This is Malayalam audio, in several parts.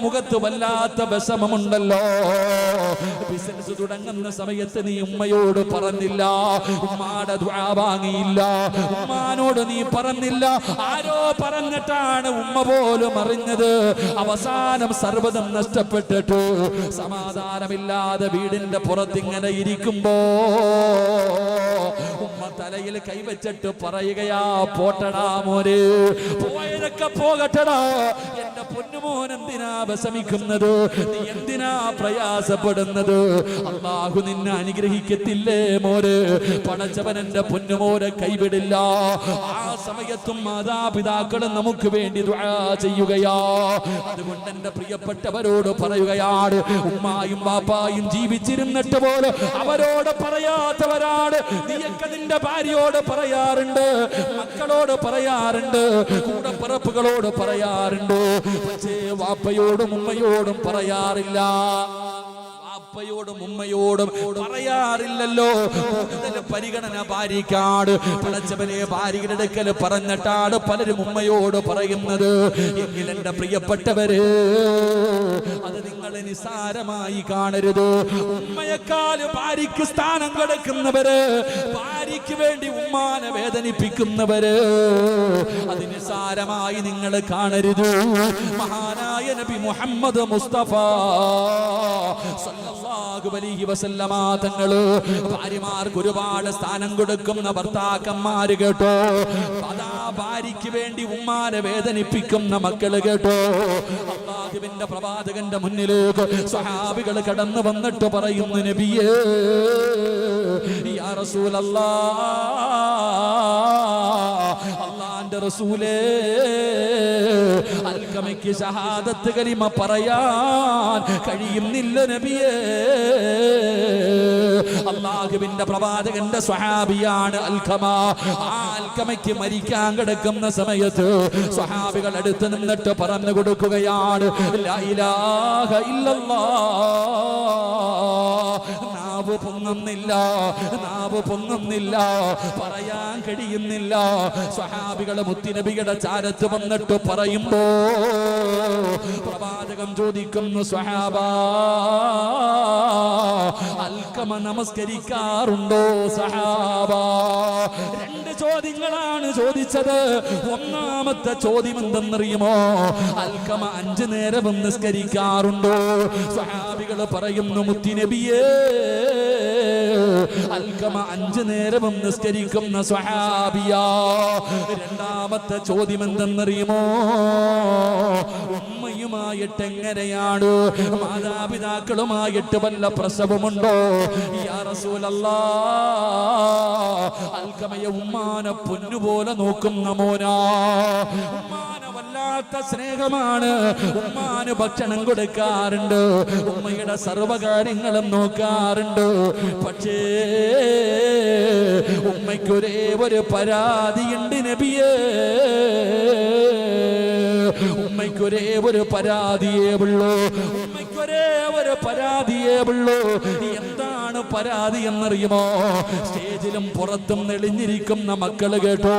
മുഖത്ത് വല്ലാത്ത വിഷമമുണ്ടല്ലോ. ബിസിനസ് തുടങ്ങുന്ന സമയത്ത് നീ ഉമ്മയോട് പറഞ്ഞില്ല, ഉമ്മാടെ ദുആ വാങ്ങിയില്ല, ഉമ്മാനോട് നീ പറഞ്ഞില്ല. ആരോ പറഞ്ഞിട്ടാണ് ഉമ്മ പോലും അറിഞ്ഞത്. അവസാനം സർവ്വതും നഷ്ടപ്പെട്ടിട്ട് സമാധാനമില്ലാതെ വീടിന്റെ പുറത്തിങ്ങനെ ഇരിക്കുമ്പോ ഉമ്മ തലയിൽ കൈവച്ചിട്ട് പറയുകയാ, പോട്ടടാ മോനെ, പോയതൊക്കെ പോകട്ടടാ. എന്റെ പൊന്നുമോൻ എന്തിനാ വിഷമിക്കുന്നത്? നീ എന്തിനാ പ്രയാസപ്പെടുന്നത്? അല്ലാഹു നിന്നെ അനുഗ്രഹിക്കത്തില്ലേ മോനെ? പടച്ചവൻ എന്റെ പൊന്നുമോനെ കൈവിടില്ല. ആ സമയത്തും മാതാപിതാക്കളും നമുക്ക് വേണ്ടി ദുആ ചെയ്യുകയാ. അതുകൊണ്ട് എന്റെ പ്രിയപ്പെട്ടവരോട് പറയുകയാണ്, ഉമ്മായും ബാപ്പായും ജീവിച്ചിരുന്നിട്ട് പോലെ അവരോട് പറയാത്തവരാണ്. നീയൊക്കെ നിന്റെ ഭാര്യയോട് പറയാറുണ്ട്, മക്കളോട് പറയാറുണ്ട്, കൂടപ്പിറപ്പുകളോട് പറയാറുണ്ട്. പക്ഷേ വാപ്പയോടും ഉമ്മയോടും പറയാറില്ല. വാപ്പയോടും ഉമ്മയോടും പറയാറില്ലല്ലോ. കൂടുതൽ പരിഗണന ഭാര്യക്കാട്. പടച്ചവനെ ഭാര്യയുടെ അടുക്കൽ പറഞ്ഞിട്ടാണ് പലരും ഉമ്മയോട് പറയുന്നത്. എങ്കിൽ എന്റെ പ്രിയപ്പെട്ടവര്, അത് നിങ്ങൾ നിസാരമായി കാണരുത്. ഉമ്മയെക്കാൾ ഭാര്യയ്ക്ക് സ്ഥാനം കൊടുക്കുന്നവര്, ഭാര്യയ്ക്ക് വേണ്ടി ഉമ്മാനെ വേദനിപ്പിക്കുന്നവര്, അത് നിസാരമായി നിങ്ങൾ കാണരുത്. മഹാനായ നബി മുഹമ്മദ് മുസ്തഫ സല്ലല്ലാഹു അലൈഹി വസല്ലമ തങ്ങള് ഭാര്യമാർക്ക് ഒരുപാട് സ്ഥാനം കൊടുക്കുന്ന ഭർത്താക്കന്മാര് കേട്ടോ. അതാ ഭാര്യയ്ക്ക് വേണ്ടി ഉമ്മാനെ വേദനിപ്പിക്കുന്ന മക്കള് കേട്ടോ. അല്ലാഹുവിന്റെ പ്രവാചകന്റെ മുന്നിലേക്ക് സ്വഹാബികൾ കടന്നു വന്നിട്ട് പറയുന്നു, നബിയേ യാ റസൂലല്ലാഹ്, അല്ലാഹുവിന്റെ റസൂലേ, അൽകമയ്ക്ക് ഷഹാദത്ത് കലിമ പറയാൻ കഴിയുന്നില്ല നബിയേ. അല്ലാഹുവിന്റെ പ്രവാചകന്റെ സ്വഹാബിയാണ് അൽകമ. ആ അൽകമയ്ക്ക് മരിക്കാൻ കിടക്കുന്ന സമയത്ത് സ്വഹാബികൾ അടുത്ത് നിന്നിട്ട് പറഞ്ഞു കൊടുക്കുകയാണ്, ലാ ഇലാഹ ഇല്ലല്ലാഹ്. നാവ് പൊങ്ങുന്നില്ല, പറയാൻ കഴിയുന്നില്ല. സ്വഹാബികളെ മുത്തുനബിയുടെ ചാരത്ത് വന്നിട്ട് പറയുമ്പോ പ്രവാചകൻ ചോദിക്കുന്നു, സ്വഹാബാ, അൽകമ നമസ്കരിക്കാറുണ്ടോ സഹാബാ? രണ്ട് ചോദ്യങ്ങളാണ് ചോദിച്ചത്. ഒന്നാമത്തെ ചോദ്യം എന്തെന്നറിയുമോ? അൽകമ 5 നേരവും നിസ്കരിക്കാറുണ്ടോ? സ്വഹാബികൾ പറയുന്നു, മുത്തുനബിയേ, അൽകമ 5 നേരവും നിസ്കരിക്കുന്ന സ്വഹാബിയാ. രണ്ടാമത്തെ ചോദ്യം എന്തെന്നറിയുമോ? ഉമ്മയുമായിട്ട് എങ്ങനെയാണ്? മാതാപിതാക്കളുമായിട്ട് വല്ല പ്രസവമുണ്ടോ? യാ റസൂലല്ലാഹ്, അൽകമയെ ഉമ്മാനെ പൊന്നുപോലെ നോക്കുന്ന മോനാ. ഉമ്മാനെ വല്ലാത്ത സ്നേഹമാണ്. ഉമ്മാന് ഭക്ഷണം കൊടുക്കാറുണ്ട്, ഉമ്മയുടെ സർവകാര്യങ്ങളും നോക്കാറുണ്ട്. പക്ഷേ ഉമ്മയ്ക്കൊരേ ഒരു പരാതിയുണ്ട് നബിയേ. ഉമ്മയ്ക്കൊരേ ഒരു പരാതിയേ ഉള്ളൂ. ഉമ്മയ്ക്കൊരേ ഒരു പരാതിയേ ഉള്ളൂ. എന്താണ് പരാതി എന്നറിയുമോ? സ്റ്റേജിലും പുറത്തും നെളിഞ്ഞിരിക്കുന്ന മക്കള് കേട്ടോ.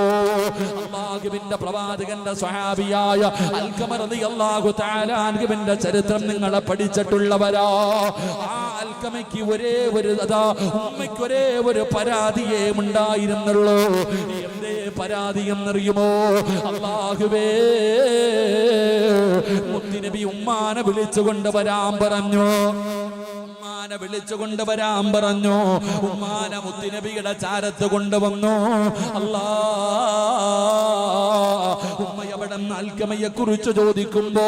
അല്ലാഹുവിന്റെ പ്രവാചകന്റെ സ്വഹാബിയായ അൽകമ റളിയല്ലാഹു തആല അൻഹുവിന്റെ ചരിത്രം നിങ്ങളെ പഠിച്ചിട്ടുള്ളവരാ. ആ അൽകമയ്ക്ക് ഒരേ ഒരു ഉമ്മയ്ക്ക് ഒരേ ഒരു പരാതിയേ ഉണ്ടായിരുന്നുള്ളൂ. എന്തേ പരാതി എന്നറിയുമോ? അല്ലാഹുവേ, മുത്തുനബി ഉമ്മാനെ വിളിച്ചുകൊണ്ട് വരാൻ പറഞ്ഞു. ഉമ്മാനെ വിളിച്ചുകൊണ്ട് വരാൻ പറഞ്ഞു. ഉമ്മാനെ മുത്തുനബിയുടെ ചാരത്ത് കൊണ്ടുവന്നു. അല്ലാ, ഉമ്മ എവിടെ അൽകമയെ കുറിച്ച് ചോദിക്കുമ്പോ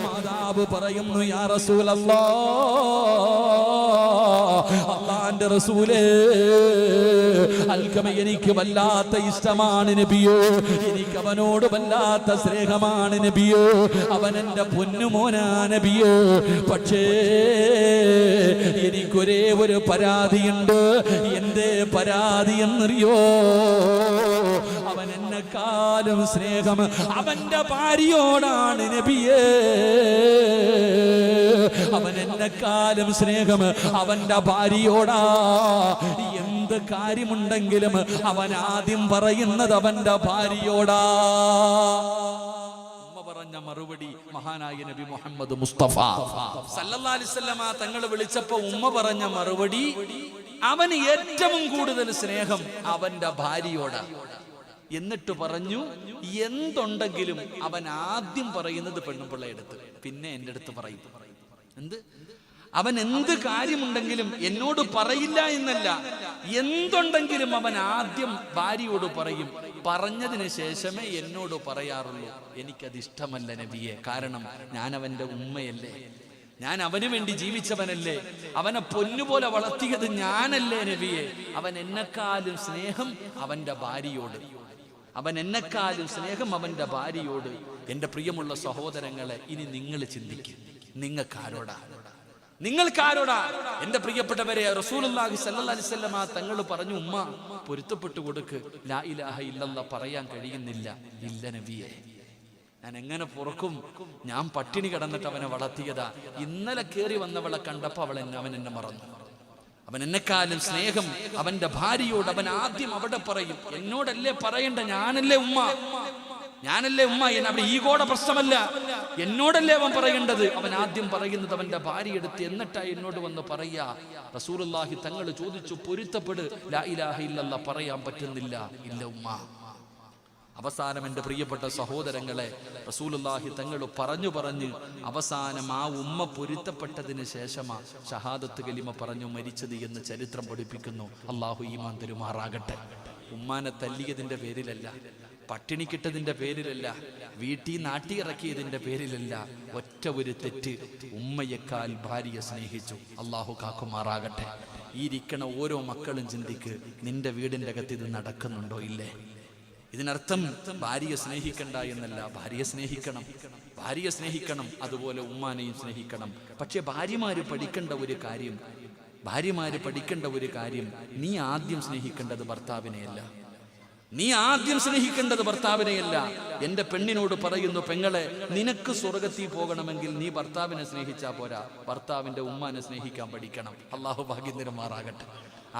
മാതാവ് പറയുന്നു, യാ റസൂലല്ലാഹ്, അല്ലാഹുവിന്റെ റസൂലേ, അൽകമ എനിക്ക് വല്ലാത്ത ഇഷ്ടമാണ് നബിയോ. എനിക്ക് അവനോട് വല്ലാത്ത സ്നേഹമാണ് നബിയോ. അവൻ എന്റെ പൊന്നുമോനാ നബിയോ. പക്ഷേ എനിക്കൊരേ ഒരു പരാതിയുണ്ട്. എന്തേ പരാതി എന്നറിയോ? അവൻ എന്നെക്കാളും സ്നേഹം അവന്റെ ഭാര്യയോടാണ് നബിയേ. അവൻ എന്നെക്കാളും സ്നേഹം അവന്റെ ഭാര്യയോടാ. എന്ത് കാര്യമുണ്ടെങ്കിലും അവൻ ആദ്യം പറയുന്നത് അവന്റെ ഭാര്യയോടാ. ഉമ്മ പറഞ്ഞ പറഞ്ഞ മറുപടി മഹാനായ നബി മുഹമ്മദ് മുസ്തഫ സല്ലല്ലാഹു അലൈഹി വസല്ലമ തങ്ങൾ വിളിച്ചപ്പോ ഉമ്മ പറഞ്ഞ മറുപടി, അവന് ഏറ്റവും കൂടുതൽ സ്നേഹം അവന്റെ ഭാര്യയോടാണ്. എന്നിട്ട് പറഞ്ഞു, എന്തുണ്ടെങ്കിലും അവൻ ആദ്യം പറയുന്നത് പെണ്ണുപിള്ളയെടുത്ത്, പിന്നെ എൻ്റെ അടുത്ത് പറയും. അവൻ എന്ത് കാര്യമുണ്ടെങ്കിലും എന്നോട് പറയില്ല എന്നല്ല, എന്തുണ്ടെങ്കിലും അവൻ ആദ്യം ഭാര്യയോട് പറയും. പറഞ്ഞതിന് ശേഷമേ എന്നോട് പറയാറുള്ളൂ. എനിക്കത് ഇഷ്ടമല്ല നബിയെ, കാരണം ഞാൻ അവന്റെ ഉമ്മയല്ലേ, ഞാൻ അവന് വേണ്ടി ജീവിച്ചവനല്ലേ, അവനെ പൊന്നുപോലെ വളർത്തിയത് ഞാനല്ലേ നബിയെ. അവൻ എന്നെക്കാളും സ്നേഹം അവന്റെ ഭാര്യയോട്, അവൻ എന്നെക്കാളും സ്നേഹം അവന്റെ ഭാര്യയോട്. എൻ്റെ പ്രിയമുള്ള സഹോദരങ്ങളെ, ഇനി നിങ്ങൾ ചിന്തിക്കും, നിങ്ങൾക്കാരോടാ? എൻ്റെ പ്രിയപ്പെട്ടവരെ, റസൂലുള്ളാഹി സ്വല്ലല്ലാഹി അലൈഹി വസല്ലമ തങ്ങൾ പറഞ്ഞു, ഉമ്മ പൊരുത്തപ്പെട്ടു കൊടുക്ക്, ലാ ഇലാഹ ഇല്ലല്ലാഹ് പറയാൻ കഴിയുന്നില്ല. ഇല്ല നബിയെ, ഞാൻ എങ്ങനെ പൊറുക്കും? ഞാൻ പട്ടിണി കിടന്നിട്ട് അവനെ വളർത്തിയതാ. ഇന്നലെ കയറി വന്നവളെ കണ്ടപ്പോ അവൻ എന്നെ മറന്നു. അവൻ എന്നെക്കാളും സ്നേഹം അവന്റെ ഭാര്യയോട് അവൻ ആദ്യം അവിടെ പറയും. എന്നോടല്ലേ പറയണ്ട, ഞാനല്ലേ ഉമ്മ. അവിടെ ഈഗോടെ പ്രശ്നമല്ല, എന്നോടല്ലേ അവൻ പറയേണ്ടത്. അവൻ ആദ്യം പറയുന്നത് അവന്റെ ഭാര്യ എടുത്ത്, എന്നിട്ടാ എന്നോട് വന്ന് പറയാ. റസൂലുള്ളാഹി തങ്ങൾ ചോദിച്ചു, പൊരുത്തപ്പെട്, ലാ ഇലാഹ ഇല്ലല്ലാഹ് പറയാൻ പറ്റുന്നില്ല. ഇല്ല ഉമ്മ. അവസാനം എൻ്റെ പ്രിയപ്പെട്ട സഹോദരങ്ങളെ, റസൂലുള്ളാഹി തങ്ങൾ പറഞ്ഞു അവസാനം ആ ഉമ്മ പൊരുത്തപ്പെട്ടതിന് ശേഷമാ ഷഹാദത്ത് കലിമ പറഞ്ഞു മരിച്ചത് എന്ന് ചരിത്രം പഠിപ്പിക്കുന്നു. അള്ളാഹു ഈമാൻ തരുമാറാകട്ടെ. ഉമ്മാനെ തല്ലിയതിൻ്റെ പേരിലല്ല, പട്ടിണിക്കിട്ടതിൻ്റെ പേരിലല്ല, വീട്ടിൽ നാട്ടിയിറക്കിയതിൻ്റെ പേരിലല്ല, ഒറ്റ ഒരു തെറ്റ്, ഉമ്മയേക്കാൾ ഭാര്യയെ സ്നേഹിച്ചു. അള്ളാഹു കാക്കുമാറാകട്ടെ. ഈ ഇരിക്കണ ഓരോ മക്കളും ചിന്തിക്ക്, നിന്റെ വീടിൻ്റെ അകത്ത് ഇത് നടക്കുന്നുണ്ടോ ഇല്ലേ? ഇതിനർത്ഥം ഭാര്യയെ സ്നേഹിക്കണ്ട എന്നല്ല, ഭാര്യയെ സ്നേഹിക്കണം, അതുപോലെ ഉമ്മാനെയും സ്നേഹിക്കണം. പക്ഷെ ഭാര്യമാര് പഠിക്കേണ്ട ഒരു കാര്യം, നീ ആദ്യം സ്നേഹിക്കേണ്ടത് ഭർത്താവിനെയല്ല. എന്റെ പെണ്ണിനോട് പറയുന്നു, പെങ്ങളെ, നിനക്ക് സ്വർഗത്തിൽ പോകണമെങ്കിൽ നീ ഭർത്താവിനെ സ്നേഹിച്ചാ പോരാ, ഭർത്താവിന്റെ ഉമ്മാനെ സ്നേഹിക്കാൻ പഠിക്കണം. അള്ളാഹു ഭാഗ്യം തരുമാറാകട്ടെ.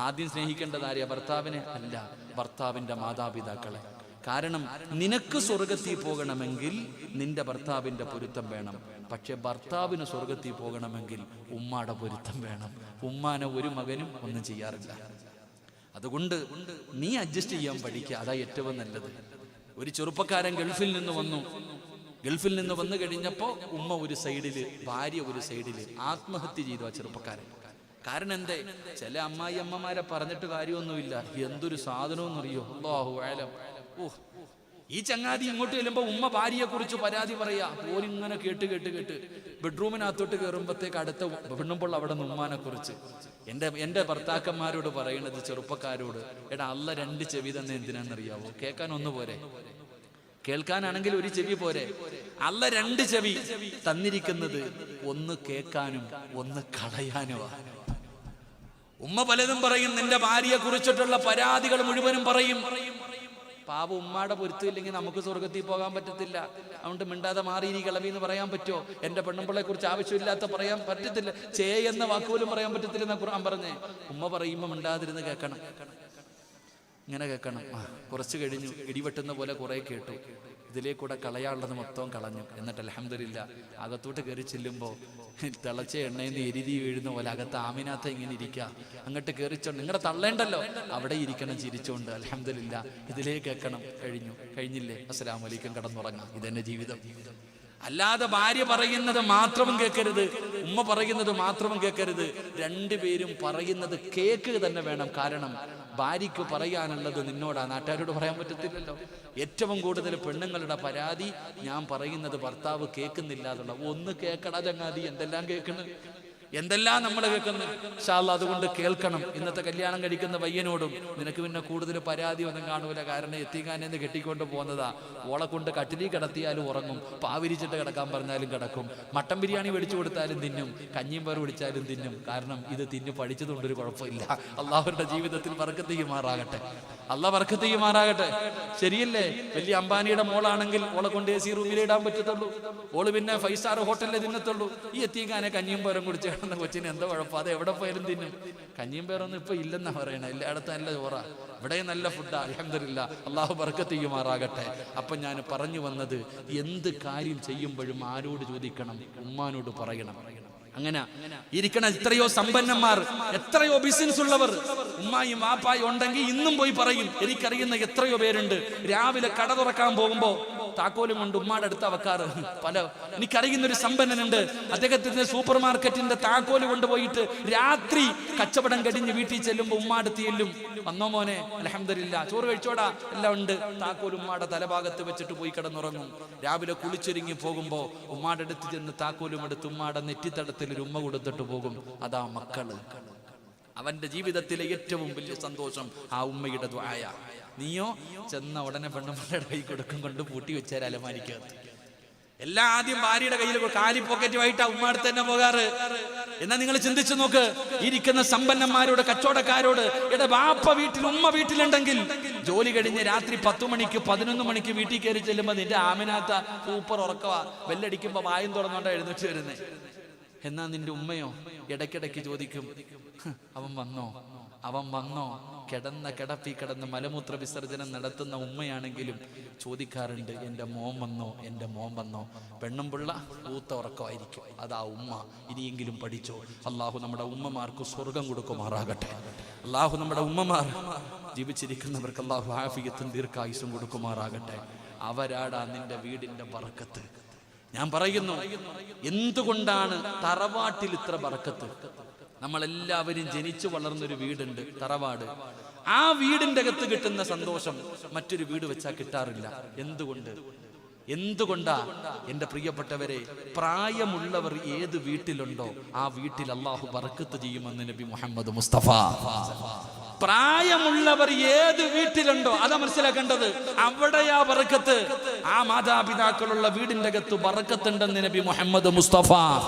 ആദ്യം സ്നേഹിക്കേണ്ടത് ആരെയാ? ഭർത്താവിനെ അല്ല, ഭർത്താവിന്റെ മാതാപിതാക്കളെ. കാരണം നിനക്ക് സ്വർഗത്തിൽ പോകണമെങ്കിൽ നിന്റെ ഭർത്താവിന്റെ പൊരുത്തം വേണം. പക്ഷെ ഭർത്താവിന് സ്വർഗത്തിൽ പോകണമെങ്കിൽ ഉമ്മാടെ പൊരുത്തം വേണം. ഉമ്മാനെ ഒരു മകനും ഒന്നും ചെയ്യാറില്ല. അതുകൊണ്ട് നീ അഡ്ജസ്റ്റ് ചെയ്യാൻ പഠിക്കുക, അതാ ഏറ്റവും നല്ലത്. ഒരു ചെറുപ്പക്കാരൻ ഗൾഫിൽ നിന്ന് വന്നു കഴിഞ്ഞപ്പോൾ ഉമ്മ ഒരു സൈഡില്, ഭാര്യ ഒരു സൈഡില്, ആത്മഹത്യ ചെയ്തു ആ ചെറുപ്പക്കാരൻ. കാരണം എന്തേ? ചില അമ്മായിയമ്മമാരെ പറഞ്ഞിട്ട് കാര്യമൊന്നുമില്ല, എന്തൊരു സാധനമെന്നറിയോ, അല്ലാഹു അഅലം. ഈ ചങ്ങാതി ഇങ്ങോട്ട് ചെല്ലുമ്പോ ഉമ്മ ഭാര്യയെ കുറിച്ച് പരാതി പറയാ. ഓരിങ്ങനെ കേട്ട് ബെഡ്റൂമിനകത്തോട്ട് കയറുമ്പോഴത്തേക്ക് അടുത്ത പെണ്ണുമ്പോൾ അവിടെ നിന്ന് ഉമ്മാനെ കുറിച്ച്. എൻ്റെ ഭർത്താക്കന്മാരോട് പറയണത്, ചെറുപ്പക്കാരോട്, എടാ അല്ല 2 ചെവി തന്നെ എന്തിനാണെന്നറിയാവോ? കേൾക്കാൻ ഒന്ന് പോരെ? കേൾക്കാനാണെങ്കിൽ ഒരു ചെവി പോരെ? അല്ല 2 ചെവി തന്നിരിക്കുന്നത്, ഒന്ന് കേൾക്കാനും ഒന്ന് കളയാനുമാ. ഉമ്മ പലതും പറയും, നിന്റെ ഭാര്യയെ കുറിച്ചിട്ടുള്ള പരാതികൾ മുഴുവനും പറയും. പാപ ഉമ്മാടെ പൊരുത്തമില്ലെങ്കിൽ നമുക്ക് സ്വർഗത്തിൽ പോകാൻ പറ്റത്തില്ല. അതുകൊണ്ട് മിണ്ടാതെ മാറി കിളവി എന്ന് പറയാൻ പറ്റുമോ? എൻ്റെ പെണ്ണുമ്പിളെ കുറിച്ച് ആവശ്യമില്ലാത്ത പറയാൻ പറ്റത്തില്ല. എന്ന വാക്കുപോലും പറയാൻ പറ്റത്തില്ലെന്ന ഖുർആൻ പറഞ്ഞേ. ഉമ്മ പറയുമ്പോൾ മിണ്ടാതിരുന്ന് കേൾക്കണം, ഇങ്ങനെ കേൾക്കണം. കുറച്ച് കഴിഞ്ഞു ഇടിവെട്ടുന്ന പോലെ കുറെ കേട്ടു. ഇതിലേക്കൂടെ കളയാനുള്ളത് മൊത്തം കളഞ്ഞു. എന്നിട്ട് അൽഹംദുലില്ലാ അകത്തോട്ട് കയറി ചെല്ലുമ്പോൾ തിളച്ച എണ്ണയിൽ നിന്ന് എരുതി വീഴുന്ന പോലെ അകത്ത് ആമിനാത്ത ഇങ്ങനെ ഇരിക്കുക. അങ്ങോട്ട് കയറിച്ചോണ്ട് നിങ്ങളുടെ തള്ളേണ്ടല്ലോ, അവിടെ ഇരിക്കണം ചിരിച്ചോണ്ട്. അൽഹംദുലില്ലാ ഇതിലേ കേൾക്കണം. കഴിഞ്ഞില്ലേ, അസ്സലാമു അലൈക്കും, കടന്നുറങ്ങാം. ഇതെന്നെ ജീവിതം. അല്ലാതെ ഭാര്യ പറയുന്നത് മാത്രം കേൾക്കരുത്, ഉമ്മ പറയുന്നത് മാത്രം കേൾക്കരുത്. 2 പേരും പറയുന്നത് കേൾക്കുക തന്നെ വേണം. കാരണം ഭാര്യയ്ക്ക് പറയാനുള്ളത് നിന്നോടാ, നാട്ടുകാരോട് പറയാൻ പറ്റത്തില്ലല്ലോ. ഏറ്റവും കൂടുതൽ പെണ്ണുങ്ങളുടെ പരാതി, ഞാൻ പറയുന്നത് ഭർത്താവ് കേൾക്കുന്നില്ല എന്നുള്ള. ഒന്ന് കേൾക്കടാ ചങ്ങാതി, എന്തെല്ലാം നമ്മൾ കേൾക്കുന്നു. ഇൻഷാ അല്ലാഹ് അതുകൊണ്ട് കേൾക്കണം. ഇന്നത്തെ കല്യാണം കഴിക്കുന്ന പയ്യനോടും നിനക്ക് പിന്നെ കൂടുതൽ പരാതി ഒന്നും കാണൂല. കാരണം എത്തിക്കാനെന്ന് കെട്ടിക്കൊണ്ട് പോകുന്നതാ. ഓളെ കൊണ്ട് കട്ടിലി കിടത്തിയാലും ഉറങ്ങും, പാവിരിച്ചിട്ട് കിടക്കാൻ പറഞ്ഞാലും കിടക്കും, മട്ടൻ ബിരിയാണി മേടിച്ചു കൊടുത്താലും തിന്നും, കഞ്ഞിയും പേർ പിടിച്ചാലും തിന്നും. കാരണം ഇത് തിന്നു പഠിച്ചതുകൊണ്ടൊരു കുഴപ്പമില്ല. അള്ളാഹുവിന്റെ ജീവിതത്തിൽ ബർക്കത്ത് ചെയ്യുമാറാകട്ടെ. അള്ളാഹ് ബർക്കത്ത് ചെയ്യുമാറാകട്ടെ. ശരിയല്ലേ? വലിയ അംബാനിയുടെ മോളാണെങ്കിൽ ഓളെ കൊണ്ട് AC റൂമിൽ ഇടാൻ പറ്റത്തുള്ളൂ. ഓള് പിന്നെ 5 സ്റ്റാർ ഹോട്ടലിൽ തിന്നത്തുള്ളൂ. ഈ എത്തിക്കാനെ കഞ്ഞിയും പേരും കുടിച്ച് ചേർന്ന കൊച്ചിന് എന്താ കുഴപ്പം, അത് എവിടെ പോയാലും തിന്നും. കഞ്ഞിയും പേരൊന്നും ഇപ്പൊ ഇല്ലെന്നാ പറയണേ, എല്ലായിടത്തും നല്ല ചോറാ, ഇവിടെ നല്ല ഫുഡാ. അൽഹംദുലില്ലാ, അള്ളാഹു ബർക്കത്ത് ചെയ്യുമാറാകട്ടെ. അപ്പൊ ഞാൻ പറഞ്ഞു വന്നത്, എന്ത് കാര്യം ചെയ്യുമ്പോഴും ആരോട് ചോദിക്കണം? ഉമ്മാനോട് പറയണം. അങ്ങനെ ഇരിക്കണ എത്രയോ സമ്പന്നന്മാർ, എത്രയോ ബിസിനസ് ഉള്ളവർ ഉമ്മായും വാപ്പായും ഉണ്ടെങ്കിൽ ഇന്നും പോയി പറയും. എനിക്കറിയുന്ന എത്രയോ പേരുണ്ട്, രാവിലെ കട തുറക്കാൻ പോകുമ്പോ താക്കോലും കൊണ്ട് ഉമ്മാടെ അടുത്ത വെക്കാറ്. എനിക്കറിയുന്ന ഒരു സമ്പന്നനുണ്ട്, അദ്ദേഹത്തിന്റെ സൂപ്പർ മാർക്കറ്റിന്റെ താക്കോല് കൊണ്ടുപോയിട്ട് രാത്രി കച്ചവടം കഴിഞ്ഞ് വീട്ടിൽ ചെല്ലുമ്പോ ഉമ്മാടത്ത് ചെല്ലും. വന്നോ മോനെ, അൽഹംദുലില്ലാ, ചോറ് കഴിച്ചോടാ, എല്ലാം ഉണ്ട്. താക്കോൽ ഉമ്മാടെ തലഭാഗത്ത് വെച്ചിട്ട് പോയി കിടന്നുറങ്ങും. രാവിലെ കുളിച്ചൊരുങ്ങി പോകുമ്പോ ഉമ്മാടെ അടുത്ത് ചെന്ന് താക്കോലും എടുത്ത് ഉമ്മാടെ നെറ്റിത്തടത്തിൽ ഒരു ഉമ്മ കൊടുത്തിട്ട് പോകും. അതാ മക്കള്. അവന്റെ ജീവിതത്തിലെ ഏറ്റവും വലിയ സന്തോഷം ആ ഉമ്മയുടെ ദുആയ. നീയോ ചെന്ന ഉടനെ പെണ്ണുമ്പിള്ളയുടെ കൈ കൊടുക്കും, കൊണ്ട് പൂട്ടി വെച്ചാൽ അലമാരിക്കകത്ത്. എല്ലാം ആദ്യം ഭാര്യയുടെ കയ്യിൽ, കാലി പോക്കറ്റുമായിട്ടാ ഉമ്മ അടുത്ത് തന്നെ പോകാറ്. എന്നാ നിങ്ങൾ ചിന്തിച്ചു നോക്ക്, ഇരിക്കുന്ന സമ്പന്നന്മാരോട്, കച്ചവടക്കാരോട്, എടാ ബാപ്പ വീട്ടിൽ, ഉമ്മ വീട്ടിലുണ്ടെങ്കിൽ ജോലി കഴിഞ്ഞ് രാത്രി 10 മണിക്ക് 11 മണിക്ക് വീട്ടിൽ കയറി ചെല്ലുമ്പോ നിന്റെ ആമിനാത്ത സൂപ്പർ ഉറക്കവാ, ബെല്ലടിക്കുമ്പോ വായും തുറന്നോണ്ടാ എഴുന്നേറ്റ് വരുന്നേ. എന്നാ നിന്റെ ഉമ്മയോ ഇടയ്ക്കിടയ്ക്ക് ചോദിക്കും, അവൻ വന്നോ. കിടന്ന കിടപ്പി കിടന്ന് മലമൂത്ര വിസർജനം നടത്തുന്ന ഉമ്മയാണെങ്കിലും ചോദിക്കാറുണ്ട്, എൻ്റെ മോൻ വന്നോ. പെണ്ണും പിള്ള പൂത്ത ഉറക്കമായിരിക്കും, അതാ ഉമ്മ. ഇനിയെങ്കിലും പഠിച്ചോ. അള്ളാഹു നമ്മുടെ ഉമ്മമാർക്ക് സ്വർഗം കൊടുക്കുമാറാകട്ടെ. അള്ളാഹു നമ്മുടെ ഉമ്മമാർ ജീവിച്ചിരിക്കുന്നവർക്ക് അള്ളാഹു ആഫിയത്തും ദീർഘായുസ്സും കൊടുക്കുമാറാകട്ടെ. അവരാടാ നിന്റെ വീടിന്റെ ബറക്കത്ത്. ഞാൻ പറയുന്നു, എന്തുകൊണ്ടാണ് തറവാട്ടിൽ ഇത്ര ബറക്കത്ത്? നമ്മളെല്ലാവരും ജനിച്ചു വളർന്നൊരു വീടുണ്ട്, തറവാട്. ആ വീടിന്റെ അകത്ത് കിട്ടുന്ന സന്തോഷം മറ്റൊരു വീട് വെച്ചാൽ കിട്ടാറില്ല. എന്തുകൊണ്ടാ എന്റെ പ്രിയപ്പെട്ടവരെ? പ്രായമുള്ളവർ ഏത് വീട്ടിലുണ്ടോ ആ വീട്ടിൽ അള്ളാഹു ബർക്കത്ത് ചെയ്യുമെന്ന് നബി മുഹമ്മദ് മുസ്തഫ. പ്രായമുള്ളവർ ഏത് വീട്ടിലുണ്ടോ അതാ മനസ്സിലാക്കേണ്ടത്, അവിടെയാ ബർക്കത്ത്. ആ മാതാപിതാക്കളുള്ള വീടിന്റെ അകത്ത് ബർക്കത്തുണ്ടെന്ന് നബി മുഹമ്മദ് മുസ്തഫ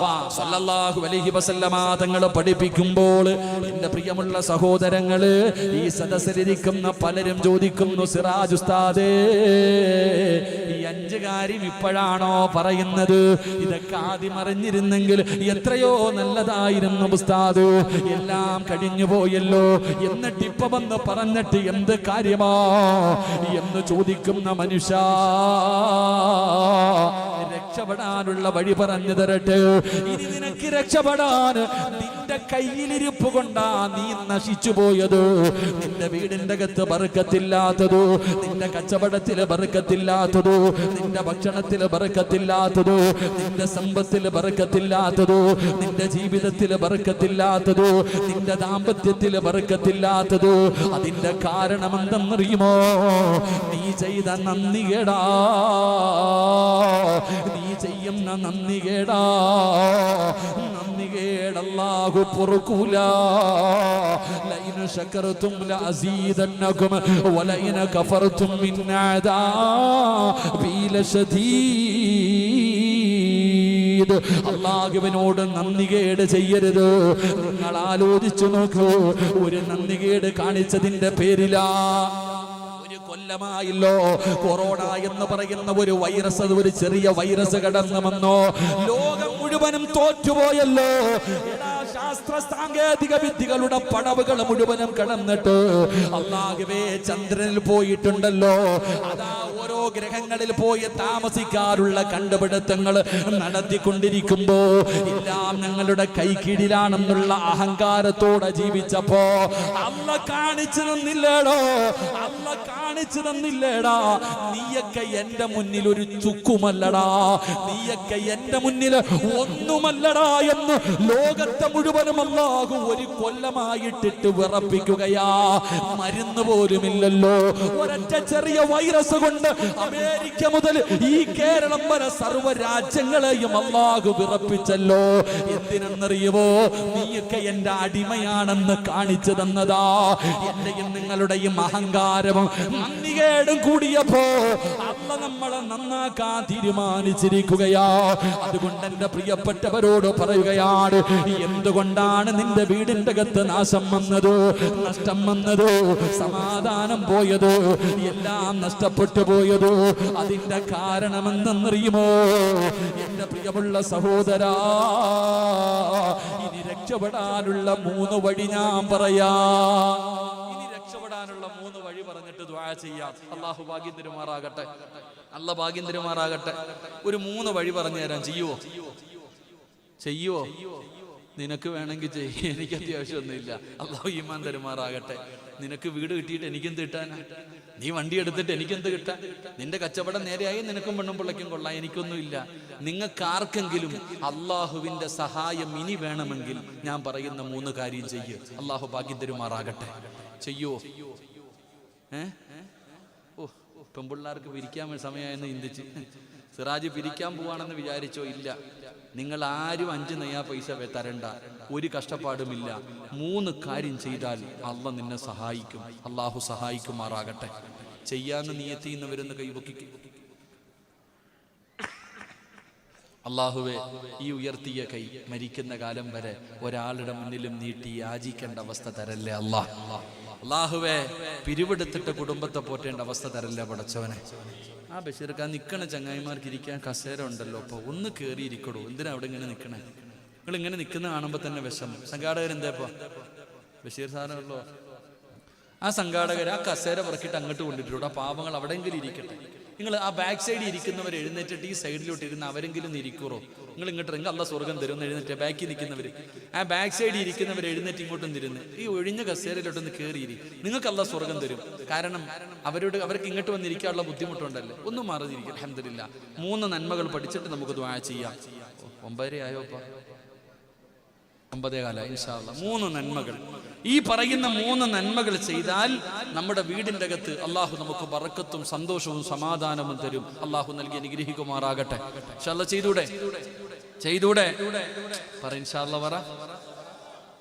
സല്ലല്ലാഹു അലൈഹി വസല്ലമ തങ്ങൾ പഠിപ്പിക്കുമ്പോൾ, എന്റെ പ്രിയമുള്ള സഹോദരങ്ങള്, ഈ സദസ്സിലിരിക്കുന്ന പലരും ചോദിക്കുന്നു, സിറാജ് ഉസ്താദേ, ഈ 5 കാര്യം ഇപ്പോഴാണോ പറയുന്നത്? ഇതൊക്കെ ആദ്യം അറിഞ്ഞിരുന്നെങ്കിൽ എത്രയോ നല്ലതായിരുന്നു ഉസ്താദ്. എല്ലാം കഴിഞ്ഞു പോയല്ലോ, എന്നിട്ട് ഇപ്പൊ വന്ന് പറഞ്ഞിട്ട് എന്ത് കാര്യമാ എന്ന് ചോദിക്കുന്ന മനുഷ്യ, രക്ഷപ്പെടാനുള്ള വഴി പറഞ്ഞു തരട്ടെ. ഇനി നിനക്ക് രക്ഷപ്പെടാൻ നിന്റെ കയ്യിലിരിപ്പ് കൊണ്ടാ നീ നശിച്ചു പോയത്. നിന്റെ വീടിന്റെ അകത്ത് ബർക്കത്തില്ലാത്തതോ, നിന്റെ കച്ചവടത്തില് ബർക്കത്തില്ലാത്തതോ, നിന്റെ ഭക്ഷണത്തില് ബർക്കത്തില്ലാത്തതോ, നിന്റെ സമ്പത്തില് ബർക്കത്തില്ലാത്തതോ, നിന്റെ ജീവിതത്തില് ബർക്കത്തില്ലാത്തതോ, നിന്റെ ദാമ്പത്യത്തില് ബർക്കത്തില്ലാത്തതോ, അതിന്റെ കാരണം എന്തെന്നറിയുമോ? നീ ചെയ്ത നന്ദികേടാ, നീ ചെയ്യുന്ന നന്ദികേടാ. നന്ദികേടല്ലാഹു പൊറുക്കൂല. ലൈന ശകർതും ലഅസീദന്നകും വലൈന കഫർതും മിൻ അദാബി ലശദീദ്. അല്ലാഹുവിനോട് നന്ദികേട് ചെയ്യരുത്. നിങ്ങൾ ആലോചിച്ചു നോക്കൂ, ഒരു നന്ദികേട് കാണിച്ചതിന്റെ പേരിലാ കൊല്ലമായല്ലോ കൊറോണ എന്ന് പറയുന്ന ഒരു വൈറസ്, ഒരു ചെറിയ വൈറസ് കടന്നു വന്നോ, ലോകം മുഴുവനും തോറ്റുപോയല്ലോ. ശാസ്ത്ര സാങ്കേതിക വിദ്യകളുടെ പടവുകൾ മുഴുവനും കടന്നിട്ട് അല്ലാഹുവേ ചന്ദ്രനിൽ പോയിട്ടുണ്ടല്ലോ. അതാ ഓരോ ഗ്രഹങ്ങളിൽ പോയി താമസിക്കാനുള്ള കണ്ടുപിടുത്തങ്ങൾ നടത്തിക്കൊണ്ടിരിക്കുമ്പോ എല്ലാം ഞങ്ങളുടെ കൈക്കീഴിലാണെന്നുള്ള അഹങ്കാരത്തോടെ ജീവിച്ചപ്പോ അല്ല കാണിച്ചു തന്നില്ലേടാ, നീയൊക്കെ എന്റെ മുന്നിൽ ഒരു ചുക്കുമല്ലടാ, നീയൊക്കെ എന്റെ മുന്നിൽ ഒന്നുമല്ലടാ എന്ന് ലോകത്തെ മുഴുവനും അല്ലാഹു ഒരു കൊല്ലമായിട്ടിട്ട് വിറപ്പിക്കുകയാ. മരുന്ന് പോലുമില്ലല്ലോ. ഒരൊറ്റ ചെറിയ വൈറസ് കൊണ്ട് അമേരിക്ക മുതൽ ഈ കേരളം വരെ സർവ്വ രാജ്യങ്ങളെയും അല്ലാഹു വിറപ്പിച്ചല്ലോ. എന്തിനെന്നറിയുമോ? നീയൊക്കെ എന്റെ അടിമയാണെന്ന് കാണിച്ചു തന്നതാ. എന്റെയും നിങ്ങളുടെയും അഹങ്കാരവും നന്ദികേടും കൂടിയപ്പോ അല്ല നമ്മളെ നന്നാക്കാൻ തീരുമാനിച്ചിരിക്കുകയാ. അതുകൊണ്ട് എന്റെ പ്രിയപ്പെട്ടവരോട് പറയുകയാണ്, എന്ത് എന്തുകൊണ്ടാണ് നിന്റെ വീടിന്റെ അകത്ത് നാശം വന്നത്, നഷ്ടം വന്നത്, സമാധാനം പോയത്, എല്ലാം നഷ്ടപ്പെട്ടു പോയത്? അതിന്റെ കാരണമെന്തെന്നറിയുമോ എന്റെ പ്രിയമുള്ള സഹോദരാ? ഇനി രക്ഷപ്പെടാനുള്ള 3 വഴി ഞാൻ പറയാ. ഇനി രക്ഷപ്പെടാനുള്ള 3 വഴി പറഞ്ഞിട്ട് ദുആ ചെയ്യാം. അല്ലാഹു ഭാഗ്യം തരുമാറാകട്ടെ. അല്ലാഹു ഭാഗ്യം തരുമാറാകട്ടെ. ഒരു 3 വഴി പറഞ്ഞു തരാൻ. ചെയ്യുവോ? നിനക്ക് വേണമെങ്കിൽ ചെയ്യ, എനിക്ക് അത്യാവശ്യമൊന്നുമില്ല. അല്ലാഹു ഈമാൻ തരുമാറാകട്ടെ. നിനക്ക് വീട് കിട്ടിയിട്ട് എനിക്കെന്ത് കിട്ടാനാ? നീ വണ്ടി എടുത്തിട്ട് എനിക്കെന്ത് കിട്ടാൻ? നിന്റെ കച്ചവടം നേരെയായി നിനക്കും പെണ്ണും പിള്ളയ്ക്കും കൊള്ളാം, എനിക്കൊന്നുമില്ല. നിങ്ങൾക്കാർക്കെങ്കിലും അള്ളാഹുവിന്റെ സഹായം ഇനി വേണമെങ്കിൽ ഞാൻ പറയുന്ന 3 കാര്യം ചെയ്യൂ. അള്ളാഹു ഭാഗ്യം തരുമാറാകട്ടെ. ചെയ്യോ? പെൺപിള്ളേർക്ക് പിരിക്കാൻ സമയമായെന്ന് ചിന്തിച്ച് സിറാജ് പിരിക്കാൻ പോവാണെന്ന് വിചാരിച്ചോ? ഇല്ല. നിങ്ങൾ ആരും 5 നയാ പൈസ തരണ്ട, ഒരു കഷ്ടപ്പാടുമില്ല. 3 കാര്യം ചെയ്താൽ അള്ളാഹ് നിന്നെ സഹായിക്കും. അള്ളാഹു സഹായിക്കുമാറാകട്ടെ. ചെയ്യാന്ന് നിയത്തി എന്ന് വരുന്ന കൈവക്കിക്ക്. അള്ളാഹുവെ, ഈ ഉയർത്തിയ കൈ മരിക്കുന്ന കാലം വരെ ഒരാളുടെ മുന്നിലും നീട്ടി യാചിക്കേണ്ട അവസ്ഥ തരല്ലേ അള്ളാഹ്. അള്ളാഹുവെ, പിരിവെടുത്തിട്ട് കുടുംബത്തെ പോറ്റേണ്ട അവസ്ഥ തരല്ലേ പടച്ചവനെ. ആ ബഷീർക്ക്, ആ നിൽക്കണ ചങ്ങായിമാർക്ക് ഇരിക്കാൻ കസേര ഉണ്ടല്ലോ, അപ്പൊ ഒന്ന് കയറിയിരിക്കടോ. എന്തിനാ അവിടെ ഇങ്ങനെ നിൽക്കണേ? നിങ്ങൾ ഇങ്ങനെ നിൽക്കുന്ന കാണുമ്പോൾ തന്നെ വിഷമം. സംഘാടകരെന്താ ബഷീർ സാധനമല്ലോ. ആ സംഘാടകർ ആ കസേര പറക്കിയിട്ട് അങ്ങോട്ട് കൊണ്ടിട്ടുള്ളൂ. ആ പാവങ്ങൾ അവിടെയെങ്കിലും ഇരിക്കട്ടെ. നിങ്ങൾ ആ ബാക്ക് സൈഡിൽ ഇരിക്കുന്നവർ എഴുന്നേറ്റിട്ട് ഈ സൈഡിലോട്ട് ഇരുന്ന് അവരെങ്കിലും ഇരിക്കൂറോ? നിങ്ങൾ ഇങ്ങോട്ട് ഇറങ്ങി അള്ളാഹ് സ്വർഗം തരുമെന്ന് എഴുന്നേറ്റ് ബാക്കിൽ നിൽക്കുന്നവർ, ആ ബാക്ക് സൈഡിൽ ഇരിക്കുന്നവർ എഴുന്നേറ്റ് ഇങ്ങോട്ടും തിരുന്ന് ഈ ഒഴിഞ്ഞ കസേരയിലോട്ടൊന്ന് കയറിയിരി. നിങ്ങൾക്ക് അള്ളാഹ് സ്വർഗം തരും. കാരണം അവർക്ക് ഇങ്ങോട്ട് വന്നിരിക്കാനുള്ള ബുദ്ധിമുട്ടുണ്ടല്ലോ. ഒന്നും മാറിയിരിക്കും. അൽഹംദുലില്ലാ. 3 നന്മകൾ പഠിച്ചിട്ട് നമുക്ക് ദുആ ചെയ്യാം. 9:30 ആയോപ്പാ? 9:15 ഇൻഷാ അല്ലാഹ്. 3 നന്മകൾ. ഈ പറയുന്ന 3 നന്മകൾ ചെയ്താൽ നമ്മുടെ വീടിന്റെ അകത്ത് അള്ളാഹു നമുക്ക് ബറക്കത്തും സന്തോഷവും സമാധാനവും തരും. അള്ളാഹു നൽകി അനുഗ്രഹിക്കുമാറാകട്ടെ. ഇൻഷാ അല്ലാഹ്. ചെയ്തൂടെ പറ ഇൻഷാ അല്ലാഹ്. പറ.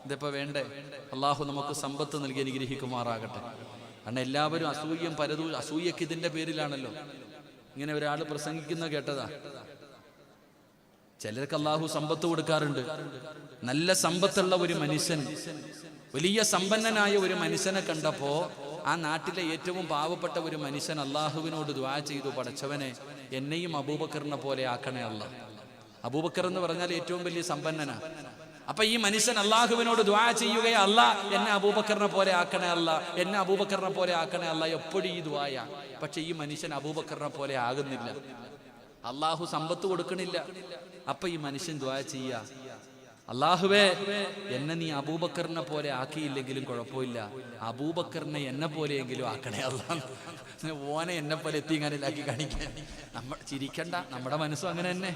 ഇതിപ്പോ വേണ്ടേ? അള്ളാഹു നമുക്ക് സമ്പത്ത് നൽകി അനുഗ്രഹിക്കുമാറാകട്ടെ. കാരണം എല്ലാവരും അസൂയം അസൂയക്ക് ഇതിന്റെ പേരിലാണല്ലോ. ഇങ്ങനെ ഒരാൾ പ്രസംഗിക്കുന്ന കേട്ടതാ. ചിലർക്ക് അള്ളാഹു സമ്പത്ത് കൊടുക്കാറുണ്ട്. നല്ല സമ്പത്തുള്ള ഒരു മനുഷ്യൻ, വലിയ സമ്പന്നനായ ഒരു മനുഷ്യനെ കണ്ടപ്പോ ആ നാട്ടിലെ ഏറ്റവും പാവപ്പെട്ട ഒരു മനുഷ്യൻ അള്ളാഹുവിനോട് ദുആ ചെയ്തു, പടച്ചവനെ എന്നെയും അബൂബക്കറിനെ പോലെ ആക്കണേ അല്ലാഹ്. അബൂബക്കർ എന്ന് പറഞ്ഞാൽ ഏറ്റവും വലിയ സമ്പന്നനാ. അപ്പൊ ഈ മനുഷ്യൻ അള്ളാഹുവിനോട് ദുആ ചെയ്യുകയാ, അല്ലാഹ് എന്നെ അബൂബക്കറിനെ പോലെ ആക്കണേ അല്ലാഹ്, എന്നെ അബൂബക്കറിനെ പോലെ ആക്കണേ അല്ലാഹ്. എപ്പോഴും ഈ ദുആയാ. പക്ഷെ ഈ മനുഷ്യൻ അബൂബക്കറിനെ പോലെ ആകുന്നില്ല. അള്ളാഹു സമ്പത്ത് കൊടുക്കണില്ല. അപ്പൊ ഈ മനുഷ്യൻ ദുആ ചെയ്യാ, അള്ളാഹുവേ എന്നെ നീ അബൂബക്കറിനെ പോലെ ആക്കിയില്ലെങ്കിലും കുഴപ്പമില്ല, അബൂബക്കറിനെ എന്നെ പോലെയെങ്കിലും ആക്കണേ അല്ലാഹ്. ഓനെ എന്നെ പോലെ എത്തിങ്ങാനിലാക്കി കാണിക്കാൻ ചിരിക്കണ്ട. നമ്മുടെ മനസ്സും അങ്ങനെ തന്നെ.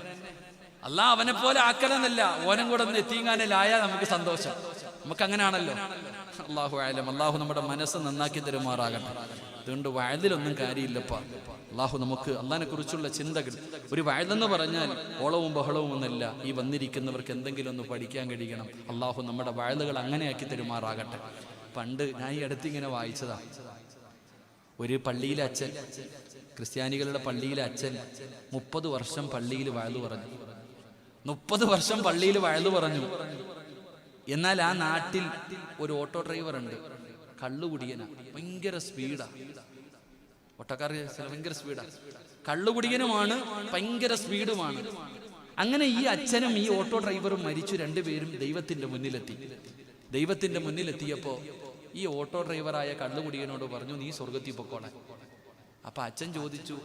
അല്ലാഹ് അവനെ പോലെ ആക്കണമെന്നല്ല, ഓനും കൂടെ ഒന്ന് എത്തിങ്ങാനിലായാൽ നമുക്ക് സന്തോഷം. നമുക്ക് അങ്ങനെയാണല്ലോ. അല്ലാഹു അഅലം. അല്ലാഹു നമ്മുടെ മനസ്സ് നന്നാക്കി തരുമാറാകട്ടെ. അതുകൊണ്ട് വഅദിലൊന്നും കാര്യമില്ലപ്പാ. അള്ളാഹു നമുക്ക് അള്ളാഹിനെ കുറിച്ചുള്ള ചിന്തകൾ. ഒരു വഅദെന്ന് പറഞ്ഞാൽ ഓളവും ബഹളവും ഒന്നല്ല. ഈ വന്നിരിക്കുന്നവർക്ക് എന്തെങ്കിലും ഒന്ന് പഠിക്കാൻ കഴിയണം. അള്ളാഹു നമ്മുടെ വഅദുകൾ അങ്ങനെയാക്കി തരുമാറാകട്ടെ. പണ്ട് ഞാൻ ഈ അടുത്തിങ്ങനെ വായിച്ചതാ. ഒരു പള്ളിയിലെ അച്ഛൻ, ക്രിസ്ത്യാനികളുടെ പള്ളിയിലെ അച്ഛൻ 30 വർഷം പള്ളിയിൽ വഅദ് പറഞ്ഞു. 30 വർഷം പള്ളിയിൽ വഅദ് പറഞ്ഞു. എന്നാൽ ആ നാട്ടിൽ ഒരു ഓട്ടോ ഡ്രൈവർ ഉണ്ട്, കള്ളുകുടിയനാ, ഭയങ്കര സ്പീഡാ. ഓട്ടോക്കാർ ഭയങ്കര സ്പീഡാ, കള്ളുകുടിയനുമാണ്, ഭയങ്കര സ്പീഡുമാണ്. അങ്ങനെ ഈ അച്ഛനും ഈ ഓട്ടോ ഡ്രൈവറും മരിച്ചു. 2 പേരും ദൈവത്തിന്റെ മുന്നിലെത്തി. ദൈവത്തിന്റെ മുന്നിലെത്തിയപ്പോ ഈ ഓട്ടോ ഡ്രൈവറായ കള്ളുകുടിയനോട് പറഞ്ഞു, നീ സ്വർഗത്തിൽ പൊക്കോളെ. അപ്പൊ അച്ഛൻ ചോദിച്ചു,